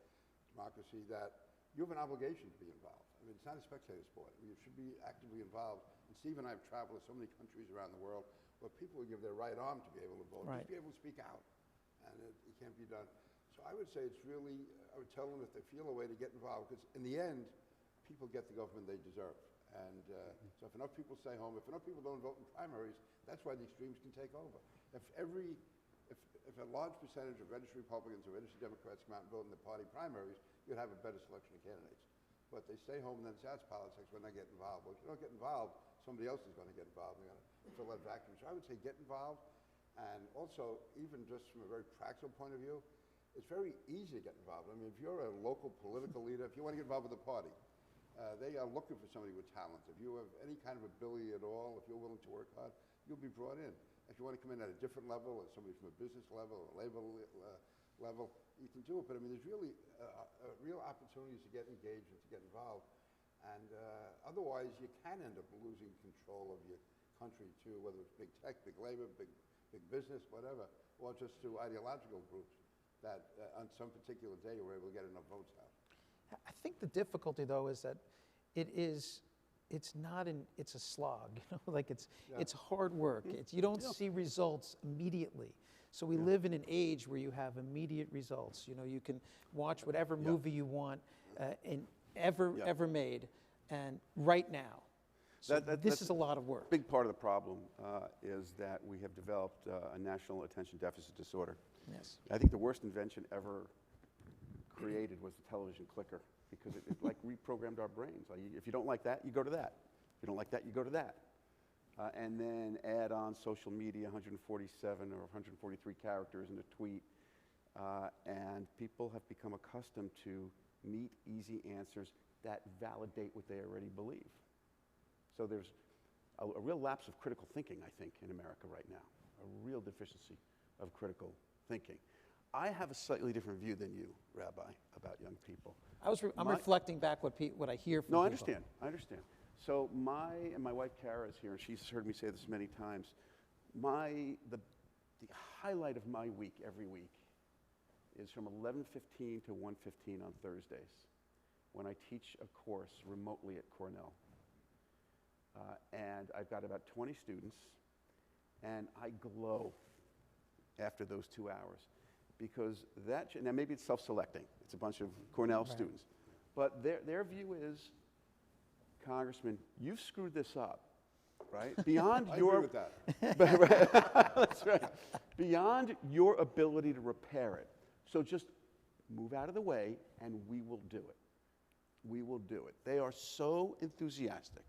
democracy, that you have an obligation to be involved. I mean, it's not a spectator sport. I mean, you should be actively involved. And Steve and I have traveled to so many countries around the world where people will give their right arm to be able to vote, Right. just be able to speak out. And it can't be done. So I would say it's really, I would tell them if they feel a way to get involved, because in the end, people get the government they deserve. And so if enough people stay home, if enough people don't vote in primaries, that's why the extremes can take over. If a large percentage of registered Republicans or registered Democrats come out and vote in the party primaries, you'd have a better selection of candidates. But they stay home and then that's politics when they get involved. Well, if you don't get involved, somebody else is going to get involved. They're going to fill that vacuum. So I would say get involved. And also, even just from a very practical point of view, it's very easy to get involved. I mean, if you're a local political leader, if you want to get involved with the party, they are looking for somebody with talent. If you have any kind of ability at all, if you're willing to work hard, you'll be brought in. If you want to come in at a different level, as somebody from a business level or labor level, you can do it. But I mean, there's really real opportunities to get engaged and to get involved. And otherwise, you can end up losing control of your country too, whether it's big tech, big labor, big business, whatever, or just through ideological groups that on some particular day were able to get enough votes out. I think the difficulty, though, is that it's a slog, you know, like it's hard work. You don't see results immediately. So we live in an age where you have immediate results. You know, you can watch whatever movie you want ever made, and right now. So this is a lot of work. Big part of the problem is that we have developed a national attention deficit disorder. Yes. I think the worst invention ever created was the television clicker, because it like reprogrammed our brains. Like, if you don't like that, you go to that. If you don't like that, you go to that. And then add on social media, 147 or 143 characters in a tweet, and people have become accustomed to neat, easy answers that validate what they already believe. So there's a real lapse of critical thinking, I think, in America right now, a real deficiency of critical thinking. I have a slightly different view than you, Rabbi, about young people. I'm reflecting back what I hear from No, people. I understand. So my wife Kara is here, and she's heard me say this many times. The highlight of my week every week is from 11:15 to 1:15 on Thursdays, when I teach a course remotely at Cornell. And I've got about 20 students, and I glow after those 2 hours, because now maybe it's self-selecting. It's a bunch of Cornell students. But their view is, Congressman, you've screwed this up, right? Beyond I your, agree with that. That's right. Beyond your ability to repair it. So just move out of the way, and we will do it. We will do it. They are so enthusiastic.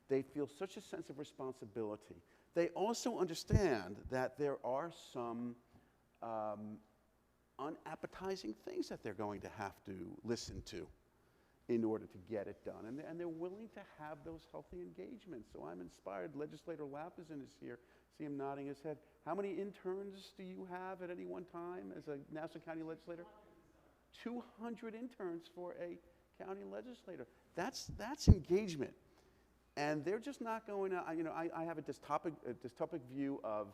They feel such a sense of responsibility. They also understand that there are some unappetizing things that they're going to have to listen to in order to get it done. And they're willing to have those healthy engagements. So I'm inspired. Legislator Lapizan is here. See him nodding his head. How many interns do you have at any one time as a Nassau County legislator? 200 interns for a county legislator. That's engagement. And they're just not going to, I have a dystopic view of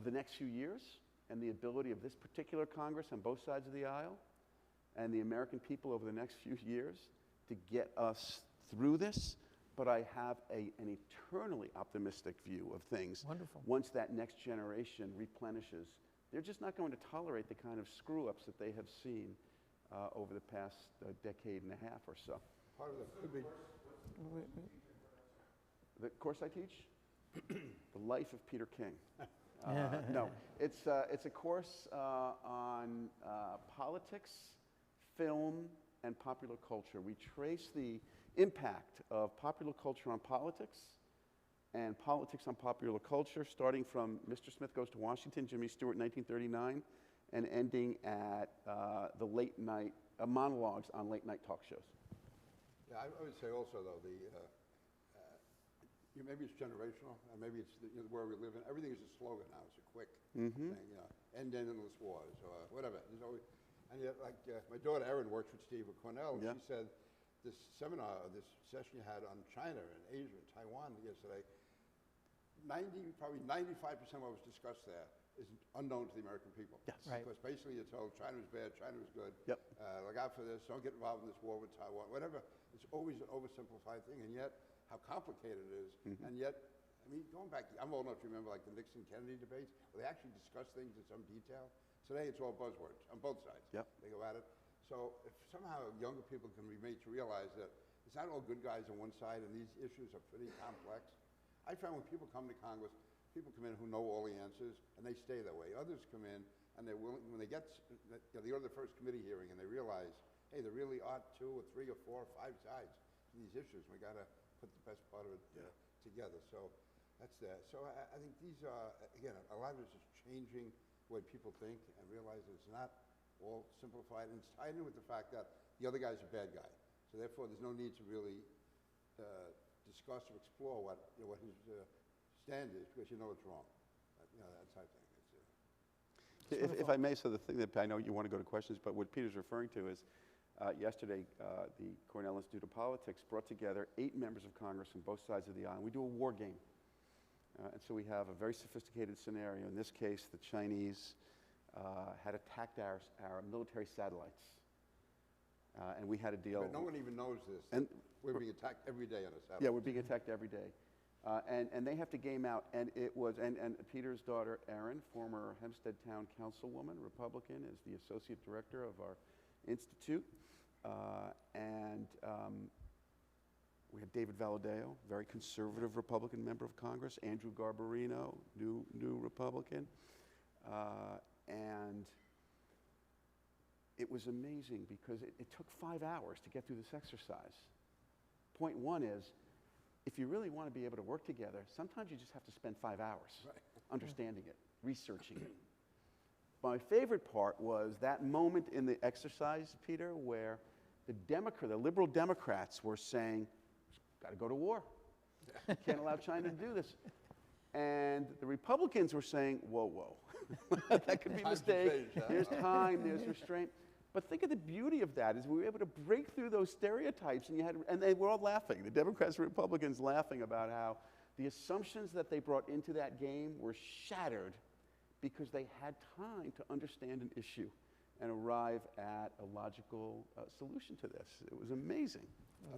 the next few years and the ability of this particular Congress on both sides of the aisle and the American people over the next few years to get us through this. But I have an eternally optimistic view of things. Wonderful. Once that next generation replenishes. They're just not going to tolerate the kind of screw-ups that they have seen over the past decade and a half or so. Part of that could be. The course I teach? The Life of Peter King. No, it's a course on politics, film, and popular culture. We trace the impact of popular culture on politics and politics on popular culture, starting from Mr. Smith Goes to Washington, Jimmy Stewart, 1939, and ending at the late night monologues on late night talk shows. Yeah, I would say also, though, maybe it's generational, and maybe it's where we live in. Everything is a slogan now. It's a quick thing, end endless wars or whatever. There's always, and yet, like my daughter Erin works with Steve at Cornell, and she said this seminar, this session you had on China and Asia and Taiwan yesterday, probably 95% of what was discussed there is unknown to the American people. Yes. Right. Because basically you're told China was bad, China was good. Yep. Look out for this, don't get involved in this war with Taiwan, whatever. It's always an oversimplified thing, and yet how complicated it is. And yet, I mean, going back, I'm old enough to remember like the Nixon-Kennedy debates, where they actually discuss things in some detail. Today it's all buzzwords on both sides. Yep. They go at it. So if somehow younger people can be made to realize that it's not all good guys on one side, and these issues are pretty complex. I found when people come to Congress, people come in who know all the answers, and they stay that way. Others come in, and they're willing, when they get, they go to the first committee hearing, and they realize, hey, there really are 2 or 3 or 4 or 5 sides to these issues. We got to put the best part of it together. So that's that. So I think these are, again, a lot of it is just changing the way people think and realize it's not all simplified. And it's tied in with the fact that the other guy's a bad guy. So therefore, there's no need to really discuss or explore what his stand is, because you know it's wrong. That type of thing. If I may, so the thing that I know you want to go to questions, but what Peter's referring to is yesterday the Cornell Institute of Politics brought together 8 members of Congress on both sides of the aisle. We do a war game. And so we have a very sophisticated scenario. In this case, the Chinese had attacked our military satellites. And we had to deal. But no one even knows this. And we're being attacked every day on a satellite. Yeah, we're being attacked every day. And they have to game out. And it was, and Peter's daughter, Erin, former Hempstead Town Councilwoman, Republican, is the associate director of our institute. We had David Valadao, very conservative Republican member of Congress. Andrew Garbarino, new Republican. And it was amazing because it took 5 hours to get through this exercise. Point one is, if you really want to be able to work together, sometimes you just have to spend 5 hours understanding it, researching it. My favorite part was that moment in the exercise, Peter, where the liberal Democrats were saying, got to go to war. Can't allow China to do this. And the Republicans were saying, whoa, whoa. That could be a mistake. There's time, there's restraint. But think of the beauty of that, is we were able to break through those stereotypes, and they were all laughing. The Democrats and Republicans laughing about how the assumptions that they brought into that game were shattered because they had time to understand an issue and arrive at a logical solution to this. It was amazing.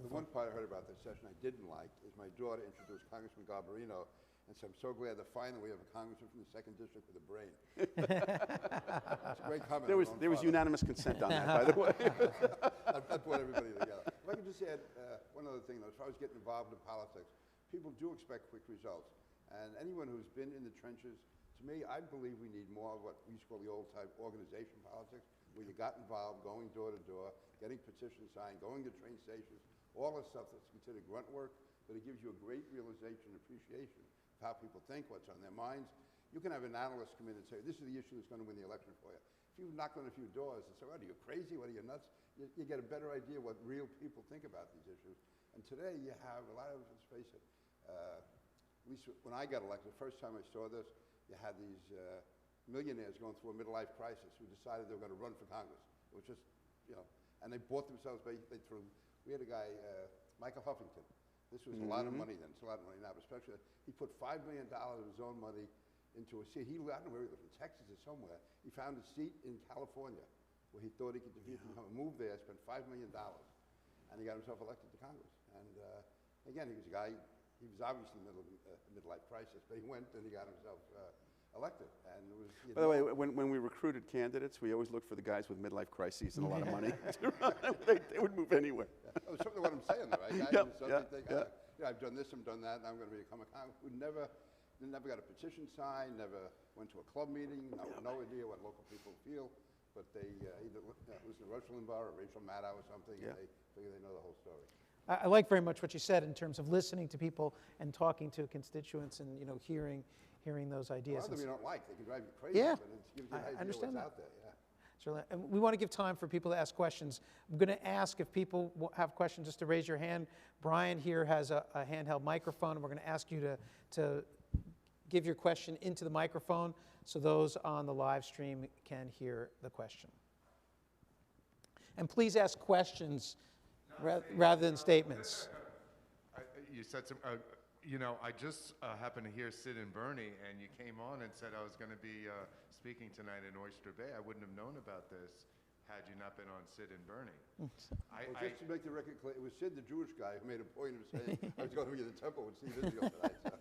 The one part I heard about this session I didn't like is my daughter introduced Congressman Garbarino and said, I'm so glad that finally we have a congressman from the 2nd District with a brain. It's a great comment. There was unanimous consent on that, by the way. That brought everybody together. If I could just add one other thing, though, as far as getting involved in politics, people do expect quick results. And anyone who's been in the trenches, to me, I believe we need more of what we used to call the old type organization politics, where you got involved, going door to door, getting petitions signed, going to train stations, all the stuff that's considered grunt work, but it gives you a great realization and appreciation of how people think, what's on their minds. You can have an analyst come in and say, this is the issue that's going to win the election for you. If you knock on a few doors and say, what, are you crazy? What, are you nuts? You get a better idea what real people think about these issues. And today you have a lot of, let's face it, at least when I got elected, the first time I saw this, you had these millionaires going through a midlife crisis who decided they were going to run for Congress. It was just, and they bought themselves basically through. We had a guy, Michael Huffington. This was a lot of money then. It's a lot of money now, but especially he put $5 million of his own money into a seat. I don't know where he lived, in Texas or somewhere. He found a seat in California where he thought he could defeat him. Moved there, spent $5 million, and he got himself elected to Congress. And again, he was a guy. He was obviously in the middle of a midlife crisis, but he went and he got himself elected. And it was. By the way, when we recruited candidates, we always looked for the guys with midlife crises and a lot of money. They would move anywhere. That was something what I'm saying, though, right? Guys think, I've done this, I've done that, and I'm going to become a Congressman. Who never got a petition signed, never went to a club meeting, no idea what local people feel, but they either listen to Rush Limbaugh or Rachel Maddow or something, and they figure they know the whole story. I like very much what you said in terms of listening to people and talking to constituents and hearing those ideas. Well, we don't like. They can drive you crazy, but it gives you an idea understand what's out there. Certainly. And we want to give time for people to ask questions. I'm going to ask if people have questions just to raise your hand. Brian here has a handheld microphone, and we're going to ask you to give your question into the microphone so those on the live stream can hear the question. And please ask questions rather than statements. You said some You know, I just happened to hear Sid and Bernie, and you came on and said I was going to be speaking tonight in Oyster Bay. I wouldn't have known about this had you not been on Sid and Bernie. Well, just to make the record clear, it was Sid, the Jewish guy, who made a point of saying I was going to be in the temple with Steve Israel tonight. So.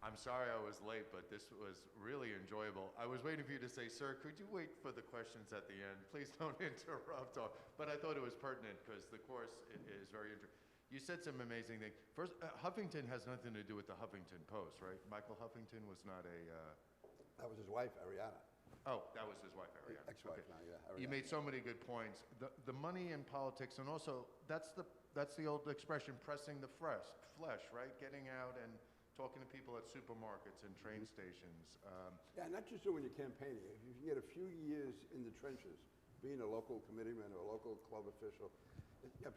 I'm sorry I was late, but this was really enjoyable. I was waiting for you to say, sir, could you wait for the questions at the end? Please don't interrupt. But I thought it was pertinent because the course is very interesting. You said some amazing things. First, Huffington has nothing to do with the Huffington Post, right? Michael Huffington was not a... That was his wife, Ariana. Oh, that was his wife, Ariana. Ex-wife now, yeah. Ariana. You made so many good points. The money in politics, and also that's the old expression, pressing the flesh, right? Getting out and talking to people at supermarkets and train stations. Yeah, not just when you're campaigning. If you can get a few years in the trenches, being a local committeeman or a local club official,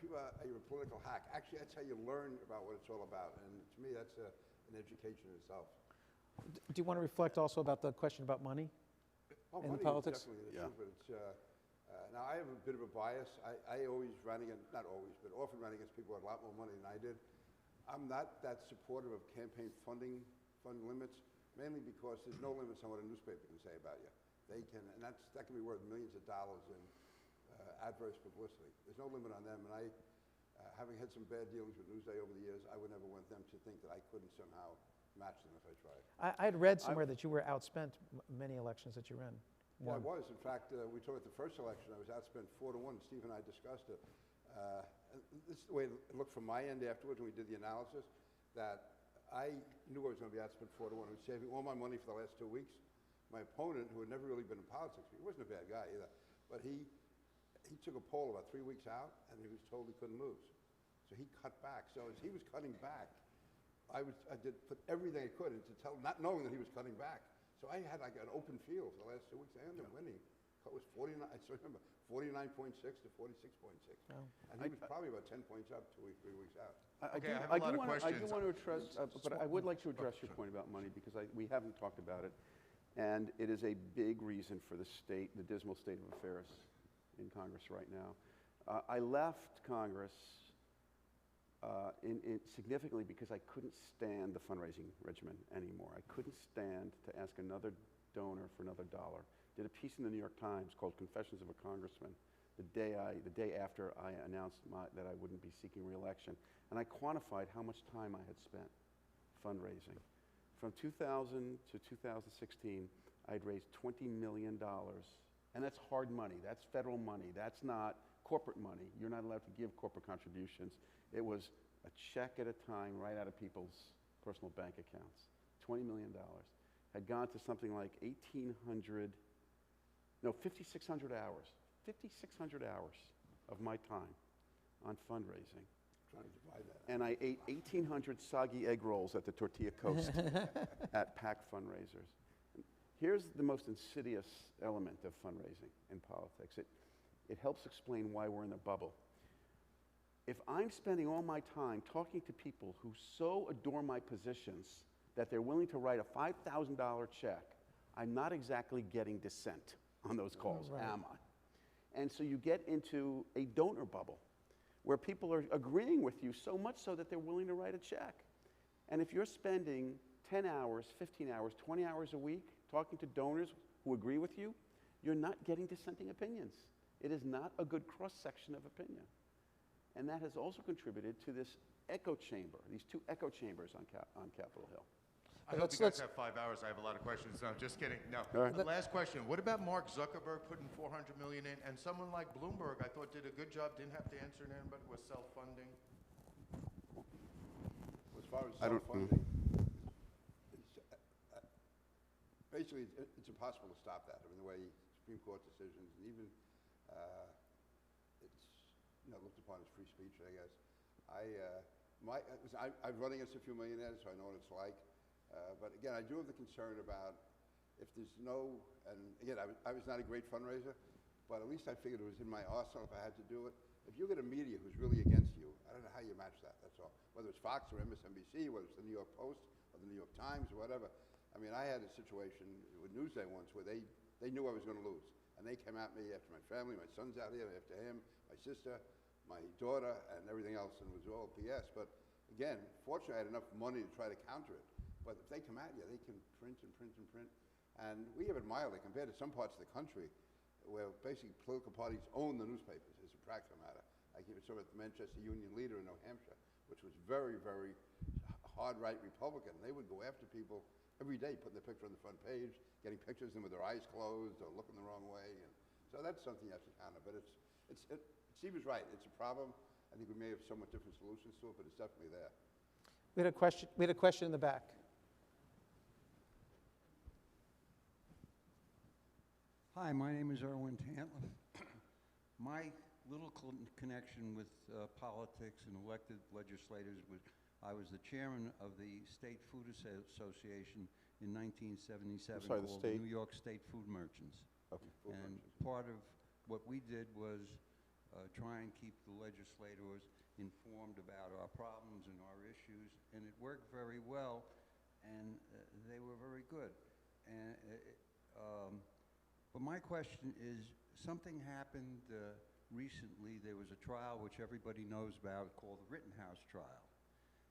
people are you're a political hack. Actually, that's how you learn about what it's all about. And to me, that's an education in itself. Do you want to reflect also about the question about money? Oh, in money politics? is definitely an issue, but it's, now I have a bit of a bias. I always ran against, not always, but often ran against people who had a lot more money than I did. I'm not that supportive of campaign fund limits, mainly because there's no limits on what a newspaper can say about you. They can, and that can be worth millions of dollars in adverse publicity. There's no limit on them, and I, having had some bad dealings with Newsday over the years, I would never want them to think that I couldn't somehow match them if I tried. I had read somewhere that you were outspent many elections that you ran. Yeah, I was. In fact, we talked the first election, I was outspent 4-1. Steve and I discussed it. This is the way it looked from my end afterwards when we did the analysis, that I knew I was going to be outspent 4-1. I was saving all my money for the last 2 weeks. My opponent, who had never really been in politics, he wasn't a bad guy either, but he took a poll about 3 weeks out, and he was told he couldn't lose. So he cut back. So as he was cutting back, I did put everything I could into not knowing that he was cutting back. So I had like an open field for the last 2 weeks. I ended up winning. It was 49. I still remember 49.6 to 46.6, Oh. and he was probably about 10 points up 2 or 3 weeks out. I have a lot of questions. I do want to address, but I would like to address your point about money because we haven't talked about it, and it is a big reason for the dismal state of affairs in Congress right now. I left Congress significantly because I couldn't stand the fundraising regimen anymore. I couldn't stand to ask another donor for another dollar. Did a piece in the New York Times called "Confessions of a Congressman" the day after I announced that I wouldn't be seeking re-election, and I quantified how much time I had spent fundraising. From 2000 to 2016, I'd raised $20 million, and that's hard money. That's federal money. That's not corporate money. You're not allowed to give corporate contributions. It was a check at a time right out of people's personal bank accounts. $20 million. Had gone to something like 5,600 hours. 5,600 hours of my time on fundraising. Trying to divide that. And I ate 1,800 soggy egg rolls at the Tortilla Coast at PAC fundraisers. Here's the most insidious element of fundraising in politics. It helps explain why we're in a bubble. If I'm spending all my time talking to people who so adore my positions that they're willing to write a $5,000 check, I'm not exactly getting dissent on those calls, am I? And so you get into a donor bubble where people are agreeing with you so much so that they're willing to write a check. And if you're spending 10 hours, 15 hours, 20 hours a week talking to donors who agree with you, you're not getting dissenting opinions. It is not a good cross-section of opinion. And that has also contributed to this echo chamber, these two echo chambers on Capitol Hill. I hope you guys have 5 hours. I have a lot of questions. No, just kidding. No. Right. Last question. What about Mark Zuckerberg putting $400 million in? And someone like Bloomberg, I thought, did a good job, didn't have to answer to anybody, was self-funding. As far as self-funding, basically, it's impossible to stop that. I mean, the way Supreme Court decisions, and even it's looked upon as free speech, I guess. I've run against a few millionaires, so I know what it's like. But again, I do have the concern about if there's no, and again, I was not a great fundraiser, but at least I figured it was in my arsenal if I had to do it. If you get a media who's really against you, I don't know how you match that, that's all. Whether it's Fox or MSNBC, whether it's the New York Post or the New York Times or whatever. I mean, I had a situation with Newsday once where they knew I was going to lose. And they came at me after my family, my son's out here, after him, my sister, my daughter, and everything else, and it was all BS. But again, fortunately, I had enough money to try to counter it. But if they come at you, they can print and print and print. And we have it mildly compared to some parts of the country where basically political parties own the newspapers as a practical matter. I give it sort of the Manchester Union Leader in New Hampshire, which was very, very hard right Republican. They would go after people every day, putting their picture on the front page, getting pictures of them with their eyes closed or looking the wrong way. And so that's something you have to counter. But Steve is right. It's a problem. I think we may have somewhat different solutions to it, but it's definitely there. We had a question in the back. Hi, my name is Erwin Tantlin. My little connection with politics and elected legislators was I was the chairman of the State Food Association in 1977 sorry, the called state? New York State Food Merchants. Okay. And part of what we did was try and keep the legislators informed about our problems and our issues, and it worked very well, and they were very good. And but my question is, something happened recently. There was a trial which everybody knows about called the Rittenhouse trial.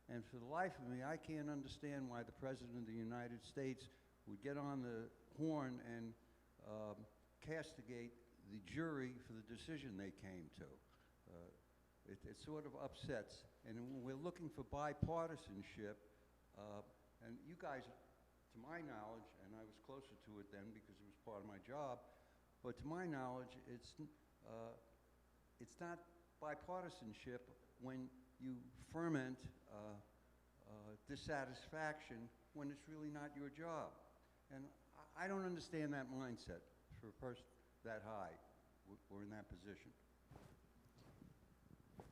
And for the life of me, I can't understand why the President of the United States would get on the horn and castigate the jury for the decision they came to. It sort of upsets. And when we're looking for bipartisanship, and you guys, to my knowledge, and I was closer to it then because it was part of my job, but to my knowledge, it's not bipartisanship when you ferment dissatisfaction when it's really not your job. And I don't understand that mindset for a person that high or in that position.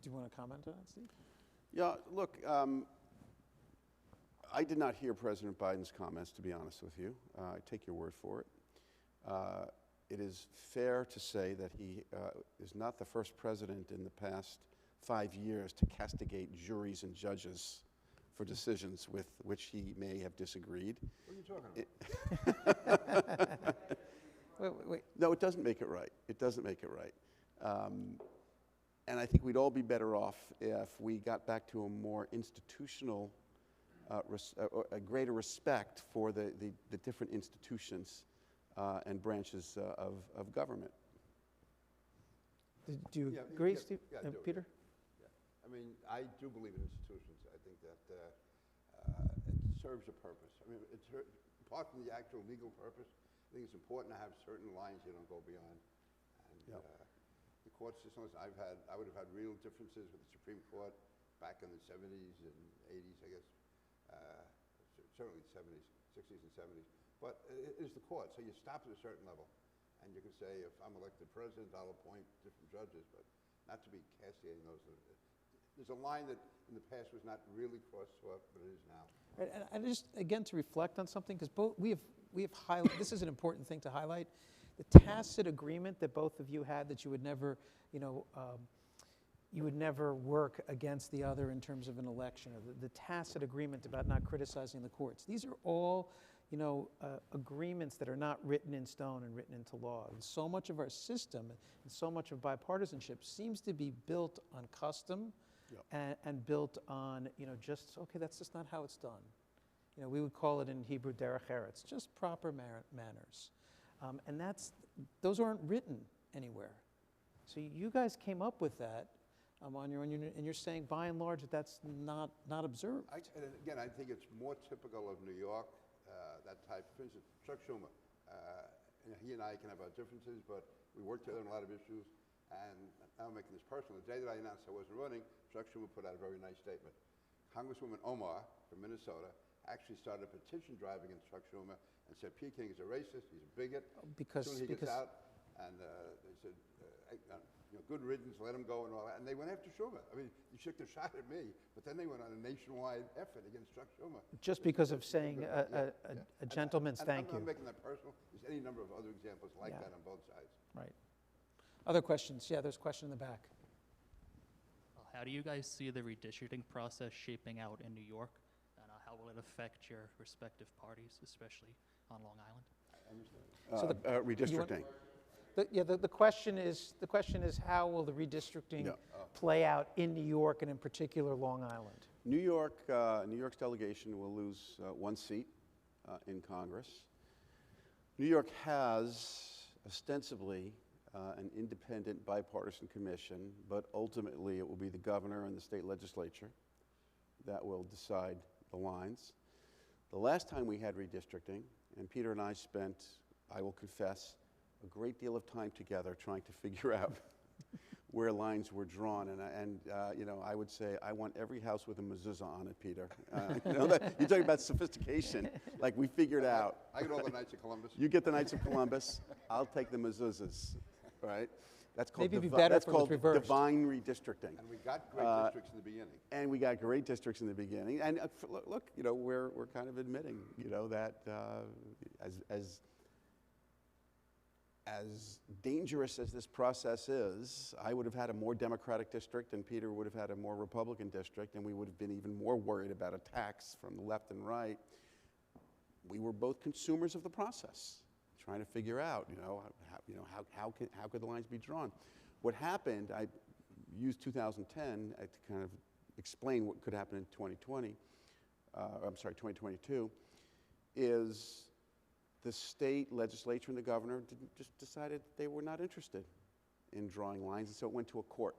Do you want to comment on that, Steve? Yeah, look, I did not hear President Biden's comments, to be honest with you. I take your word for it. It is fair to say that he is not the first president in the past 5 years to castigate juries and judges for decisions with which he may have disagreed. What are you talking about? Wait. No, it doesn't make it right. It doesn't make it right. And I think we'd all be better off if we got back to a more institutional, a greater respect for the different institutions and branches of government. Do you Yeah, agree, yeah, Steve? yeah, I do. Peter? Yeah. I mean, I do believe in institutions. I think that it serves a purpose. I mean, apart from the actual legal purpose, I think it's important to have certain lines you don't go beyond. And the court system, I would have had real differences with the Supreme Court back in the 70s and 80s, I guess. Certainly the 70s, 60s and 70s. But it is the court, so you stop at a certain level. And you can say, if I'm elected president, I'll appoint different judges, but not to be castigating those. There's a line that in the past was not really crosswalk, but it is now. Right, and just, again, to reflect on something, because we have highlighted, this is an important thing to highlight, the tacit agreement that both of you had that you would never, you would never work against the other in terms of an election, or the tacit agreement about not criticizing the courts. These are all, agreements that are not written in stone and written into law. And so much of our system and so much of bipartisanship seems to be built on custom and built on, just, okay, that's just not how it's done. We would call it in Hebrew derech eretz, just proper manners. And those aren't written anywhere. So you guys came up with that on your own, and you're saying, by and large, that's not observed. And again, I think it's more typical of New York, that type. For instance, Chuck Schumer. He and I can have our differences, but we work together on a lot of issues. And I'm making this personal. The day that I announced I wasn't running, Chuck Schumer put out a very nice statement. Congresswoman Omar from Minnesota actually started a petition drive against Chuck Schumer and said P. King is a racist, he's a bigot. Soon he gets out, and they said, good riddance, let him go and all that. And they went after Schumer. I mean, you shook their shot at me, but then they went on a nationwide effort against Chuck Schumer. Just because of saying a gentleman's thank you. I'm not making that personal. There's any number of other examples like that on both sides. Right. Other questions? Yeah, there's a question in the back. How do you guys see the redistricting process shaping out in New York? And how will it affect your respective parties, especially on Long Island? I understand. So redistricting. The question is how will the redistricting play out in New York and in particular Long Island? New York's delegation will lose one seat in Congress. New York has ostensibly an independent bipartisan commission, but ultimately it will be the governor and the state legislature that will decide the lines. The last time we had redistricting, and Peter and I spent, I will confess, a great deal of time together trying to figure out where lines were drawn. And you know, I would say, I want every house with a mezuzah on it, Peter. You know, you're talking about sophistication. Like, we figured out. I get all the Knights of Columbus. You get the Knights of Columbus. I'll take the mezuzahs, right? That's called, Maybe it'd be better that's if it was called reversed. divine redistricting. And we got great districts in the beginning. And we got great districts in the beginning. And look, you know, we're kind of admitting, you know, that as dangerous as this process is, I would have had a more Democratic district and Peter would have had a more Republican district, and we would have been even more worried about attacks from the left and right. We were both consumers of the process, trying to figure out, how could the lines be drawn? What happened, I used 2010 to kind of explain what could happen in 2022, is the state legislature and the governor just decided they were not interested in drawing lines, and so it went to a court.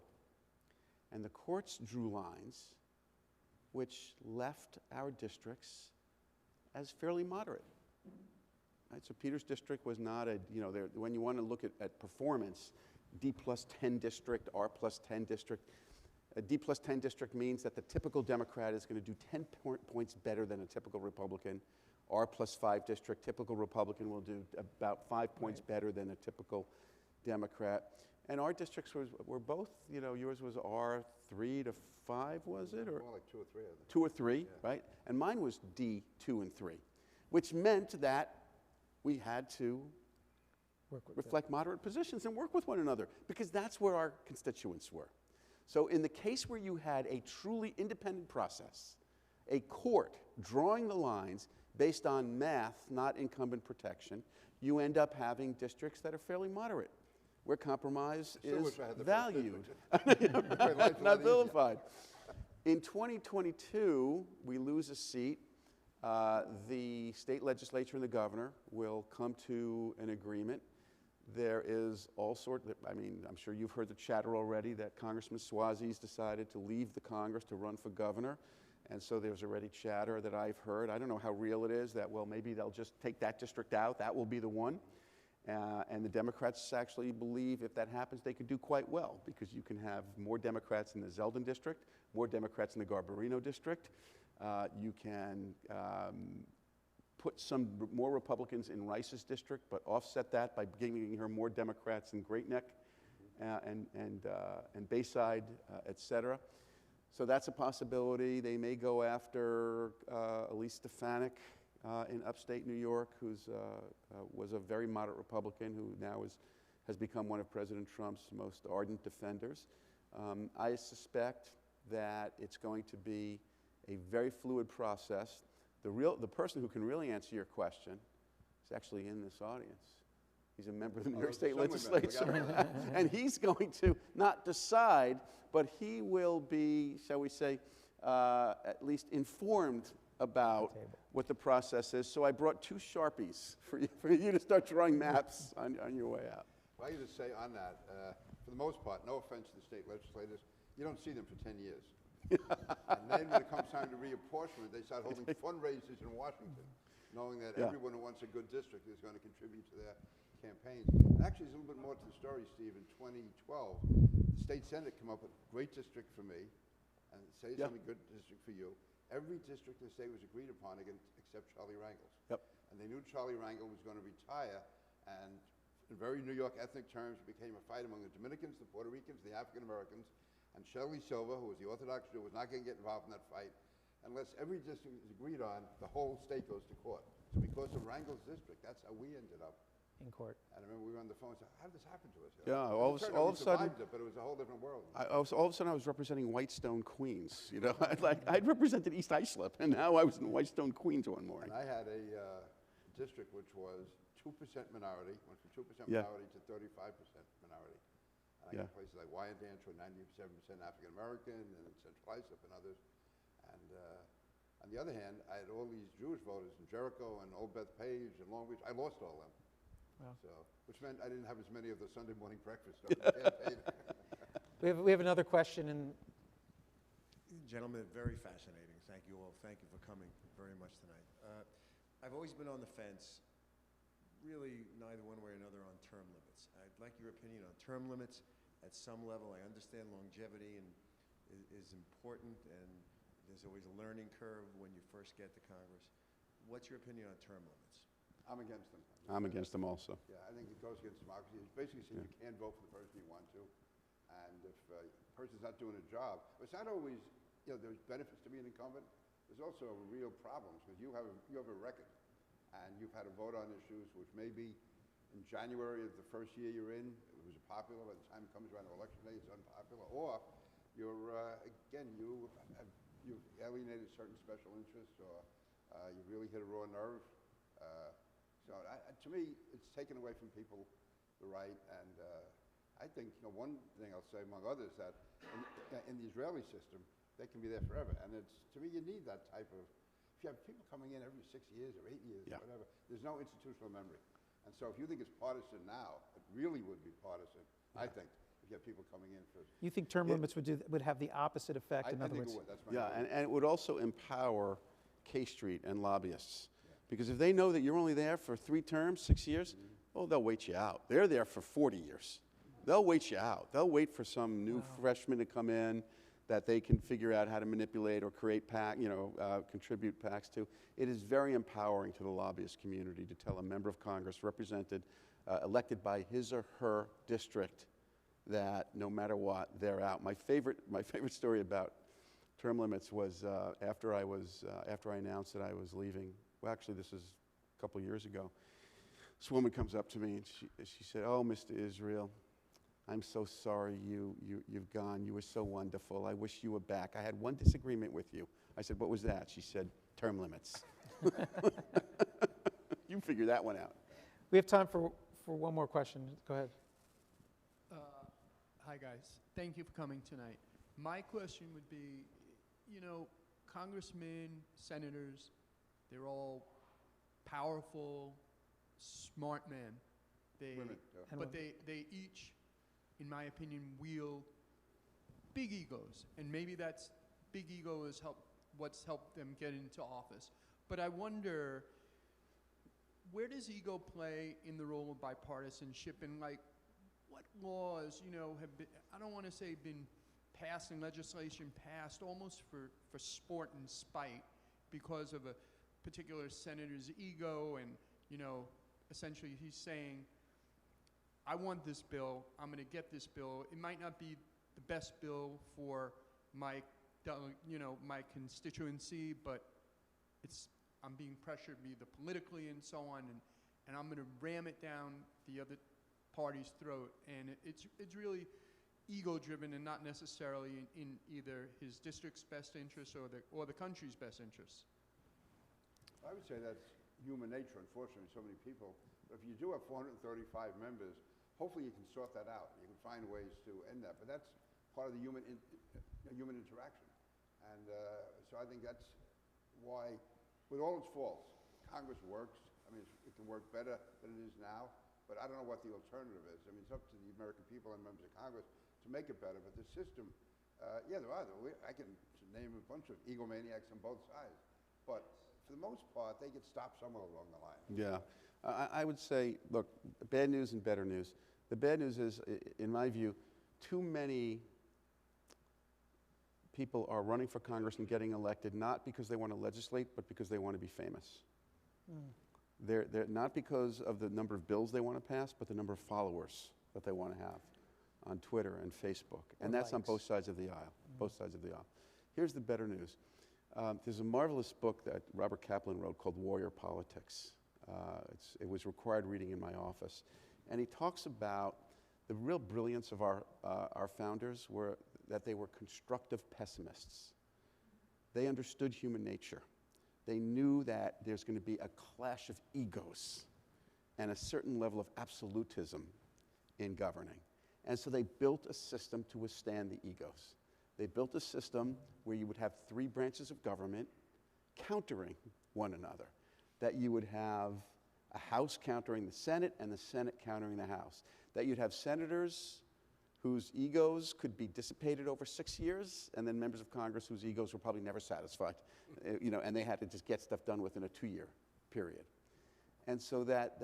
And the courts drew lines which left our districts as fairly moderate. Right? So Peter's district was not a, when you want to look at performance, D+10 district, R+10 district. A D+10 district means that the typical Democrat is going to do 10 points better than a typical Republican. R+5 district, typical Republican will do about 5 points better than a typical Democrat. And our districts were both, yours was R3 to 5, was it? Or more like 2 or 3, I think. 2 or 3, yeah. Right? And mine was D, 2 and 3, which meant that we had to reflect moderate positions and work with one another, because that's where our constituents were. So in the case where you had a truly independent process, a court drawing the lines based on math, not incumbent protection, you end up having districts that are fairly moderate, where compromise is valued, not vilified. In 2022, we lose a seat. The state legislature and the governor will come to an agreement. There is all sorts of, I'm sure you've heard the chatter already that Congressman Swazi's decided to leave the Congress to run for governor. And so there's already chatter that I've heard. I don't know how real it is that, well, maybe they'll just take that district out. That will be the one. And the Democrats actually believe if that happens, they could do quite well, because you can have more Democrats in the Zeldin district, more Democrats in the Garbarino district. You can put some more Republicans in Rice's district, but offset that by giving her more Democrats in Great Neck and Bayside, et cetera. So that's a possibility. They may go after Elise Stefanik in upstate New York, who was a very moderate Republican, who now has become one of President Trump's most ardent defenders. I suspect that it's going to be a very fluid process. The person who can really answer your question is actually in this audience. He's a member of the New York State Legislature. And he's going to not decide, but he will be, shall we say, at least informed about what the process is. So I brought 2 Sharpies for you to start drawing maps on your way out. Well, I just say on that, for the most part, no offense to the state legislators, you don't see them for 10 years. And then when it comes time to reapportionment, they start holding fundraisers in Washington, knowing that everyone who wants a good district is going to contribute to their campaigns. And actually, there's a little bit more to the story, Steve. In 2012, the state Senate came up with a great district for me, and say something good district for you. Every district in the state was agreed upon except Charlie Rangel's. Yep. And they knew Charlie Rangel was going to retire, and in very New York ethnic terms, it became a fight among the Dominicans, the Puerto Ricans, the African Americans, and Shirley Silver, who was the Orthodox Jew, was not going to get involved in that fight. Unless every district is agreed on, the whole state goes to court. So because of Rangel's district, that's how we ended up in court. And I remember we were on the phone and said, how did this happen to us? Yeah, all of a sudden, but it was a whole different world. all of a sudden I was representing Whitestone, Queens. I'd represented East Islip, and now I was in Whitestone, Queens one morning. And I had a district which was 2% minority, went from 2% minority to 35% minority. And I got places like Wyandanch, 97% African American, and Central Islip and others. And on the other hand, I had all these Jewish voters in Jericho and Old Bethpage and Long Beach. I lost all them. Wow. So, which meant I didn't have as many of the Sunday morning breakfast during the campaign. We have another question, and Gentlemen, very fascinating. Thank you all. Thank you for coming very much tonight. I've always been on the fence, really neither one way or another, on term limits. I'd like your opinion on term limits at some level. I understand longevity is important, and there's always a learning curve when you first get to Congress. What's your opinion on term limits? I'm against them. I'm against them also. Yeah, I think it goes against democracy. It's basically saying you can't vote for the person you want to. And if a person's not doing a job, it's not always, there's benefits to being an incumbent. There's also real problems because you have a record and you've had to vote on issues which maybe in January of the first year you're in, it was popular. By the time it comes around to election day, it's unpopular. Or you've alienated certain special interests, or you really hit a raw nerve. So to me, it's taken away from people the right. And I think one thing I'll say, among others, that in the Israeli system, they can be there forever. And to me, you need that type of. If you have people coming in every 6 years or 8 years or whatever, there's no institutional memory. And so if you think it's partisan now, it really would be partisan, I think, if you have people coming in for. you think term limits would have the opposite effect? In I other think words, it would. That's my opinion. And it would also empower K Street and lobbyists. Because if they know that you're only there for 3 terms, 6 years, oh, they'll wait you out. They're there for 40 years. They'll wait you out. They'll wait for some new freshman to come in that they can figure out how to manipulate or create contribute PACs to. It is very empowering to the lobbyist community to tell a member of Congress represented, elected by his or her district, that no matter what, they're out. My favorite story about term limits was after I announced that I was leaving. Well, actually, this is a couple years ago. This woman comes up to me and she said, "Oh, Mr. Israel, I'm so sorry you've gone. You were so wonderful. I wish you were back. I had one disagreement with you." I said, "What was that?" She said, "Term limits." You figure that one out. we have time for one more question. Go ahead. Hi, guys. Thank you for coming tonight. My question would be, congressmen, senators, they're all powerful, smart men. Women, yeah. But they each, in my opinion, wield big egos. And maybe that's big ego is what's helped them get into office. But I wonder, where does ego play in the role of bipartisanship? And what laws, have been, I don't want to say been passed and legislation passed almost for sport and spite because of a particular senator's ego, and essentially he's saying, I want this bill, I'm going to get this bill. It might not be the best bill for my constituency, but I'm being pressured either politically and so on, and I'm going to ram it down the other party's throat. And it's really ego-driven and not necessarily in either his district's best interest or the country's best interests. I would say that's human nature, unfortunately, so many people. But if you do have 435 members, hopefully you can sort that out. You can find ways to end that. But that's part of the human interaction. And so I think that's why, with all its faults, Congress works. I mean, it can work better than it is now. But I don't know what the alternative is. I mean, it's up to the American people and members of Congress to make it better. But the system, there are. I can name a bunch of egomaniacs on both sides. But for the most part, they get stopped somewhere along the line. Yeah. I would say, look, bad news and better news. The bad news is, in my view, too many people are running for Congress and getting elected not because they want to legislate, but because they want to be famous. They're not because of the number of bills they want to pass, but the number of followers that they want to have on Twitter and Facebook. And that's on both sides of the aisle, both sides of the aisle. Here's the better news. There's a marvelous book that Robert Kaplan wrote called Warrior Politics. It was required reading in my office. And he talks about the real brilliance of our founders were that they were constructive pessimists. They understood human nature. They knew that there's going to be a clash of egos and a certain level of absolutism in governing. And so they built a system to withstand the egos. They built a system where you would have 3 branches of government countering one another, that you would have a House countering the Senate and the Senate countering the House, that you'd have senators whose egos could be dissipated over 6 years, and then members of Congress whose egos were probably never satisfied, and they had to just get stuff done within a 2-year period. And so that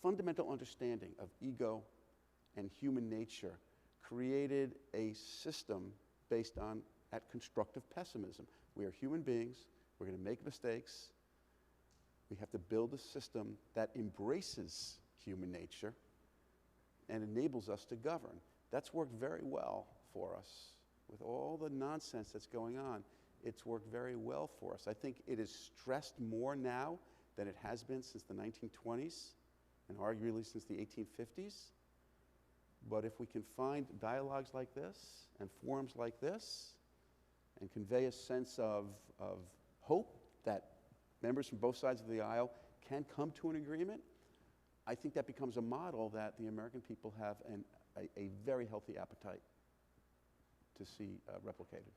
fundamental understanding of ego and human nature created a system based on constructive pessimism. We are human beings. We're going to make mistakes. We have to build a system that embraces human nature and enables us to govern. That's worked very well for us. With all the nonsense that's going on, it's worked very well for us. I think it is stressed more now than it has been since the 1920s and arguably since the 1850s. But if we can find dialogues like this and forums like this and convey a sense of hope that members from both sides of the aisle can come to an agreement, I think that becomes a model that the American people have a very healthy appetite to see replicated.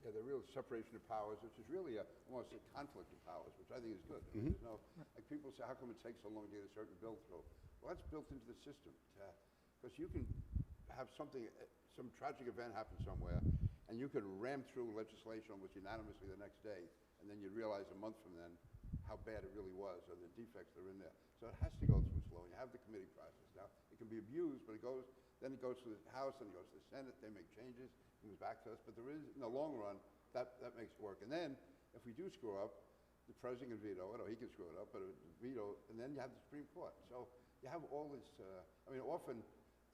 Yeah, the real separation of powers, which is really almost a conflict of powers, which I think is good. Mm-hmm. There's no, like people say, how come it takes so long to get a certain bill through? Well, that's built into the system. Because you can have something, some tragic event happen somewhere, and you could ram through legislation almost unanimously the next day, and then you'd realize a month from then how bad it really was, or the defects that are in there. So it has to go through slow. You have the committee process. Now, it can be abused, but then it goes to the House, then it goes to the Senate, they make changes, it comes back to us. But there is, in the long run, that makes it work. And then, if we do screw up, the president can veto it, or he can screw it up, but veto, and then you have the Supreme Court. So you have all this, I mean, often,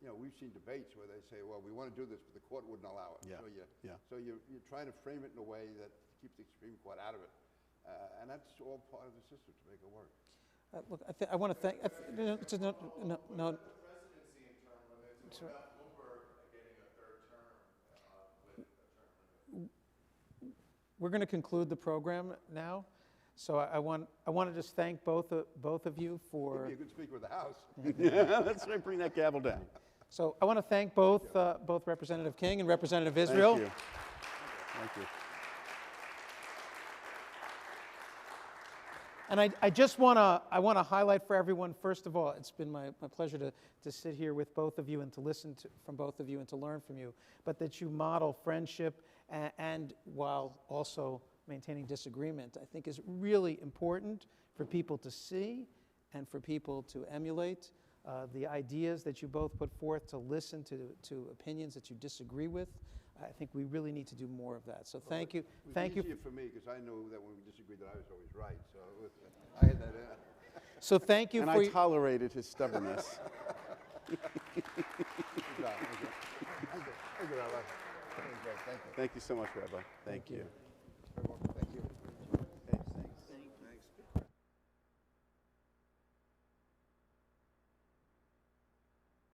we've seen debates where they say, well, we want to do this, but the court wouldn't allow it. Yeah. So you're trying to frame it in a way that keeps the Supreme Court out of it. And that's all part of the system to make it work. Look, I want to thank. No. The presidency in term limits, and without Bloomberg getting a 3rd term with a term limit. We're going to conclude the program now. So I want to just thank both of you for. You'd be a good speaker of the House. Yeah, that's right. Bring that gavel down. So I want to thank both Representative King and Representative Israel. Thank you. Thank you. And I just want to highlight for everyone, first of all, it's been my pleasure to sit here with both of you and to listen from both of you and to learn from you, but that you model friendship and while also maintaining disagreement, I think is really important for people to see and for people to emulate. The ideas that you both put forth, to listen to opinions that you disagree with, I think we really need to do more of that. So thank you. Thank you. It was easier for me because I knew that when we disagreed that I was always right. So I had that. So thank you And for I tolerated his stubbornness. Good job. Thank you, Rabbi. Thank you. Thank you so much, Rabbi. Thank you. Everyone.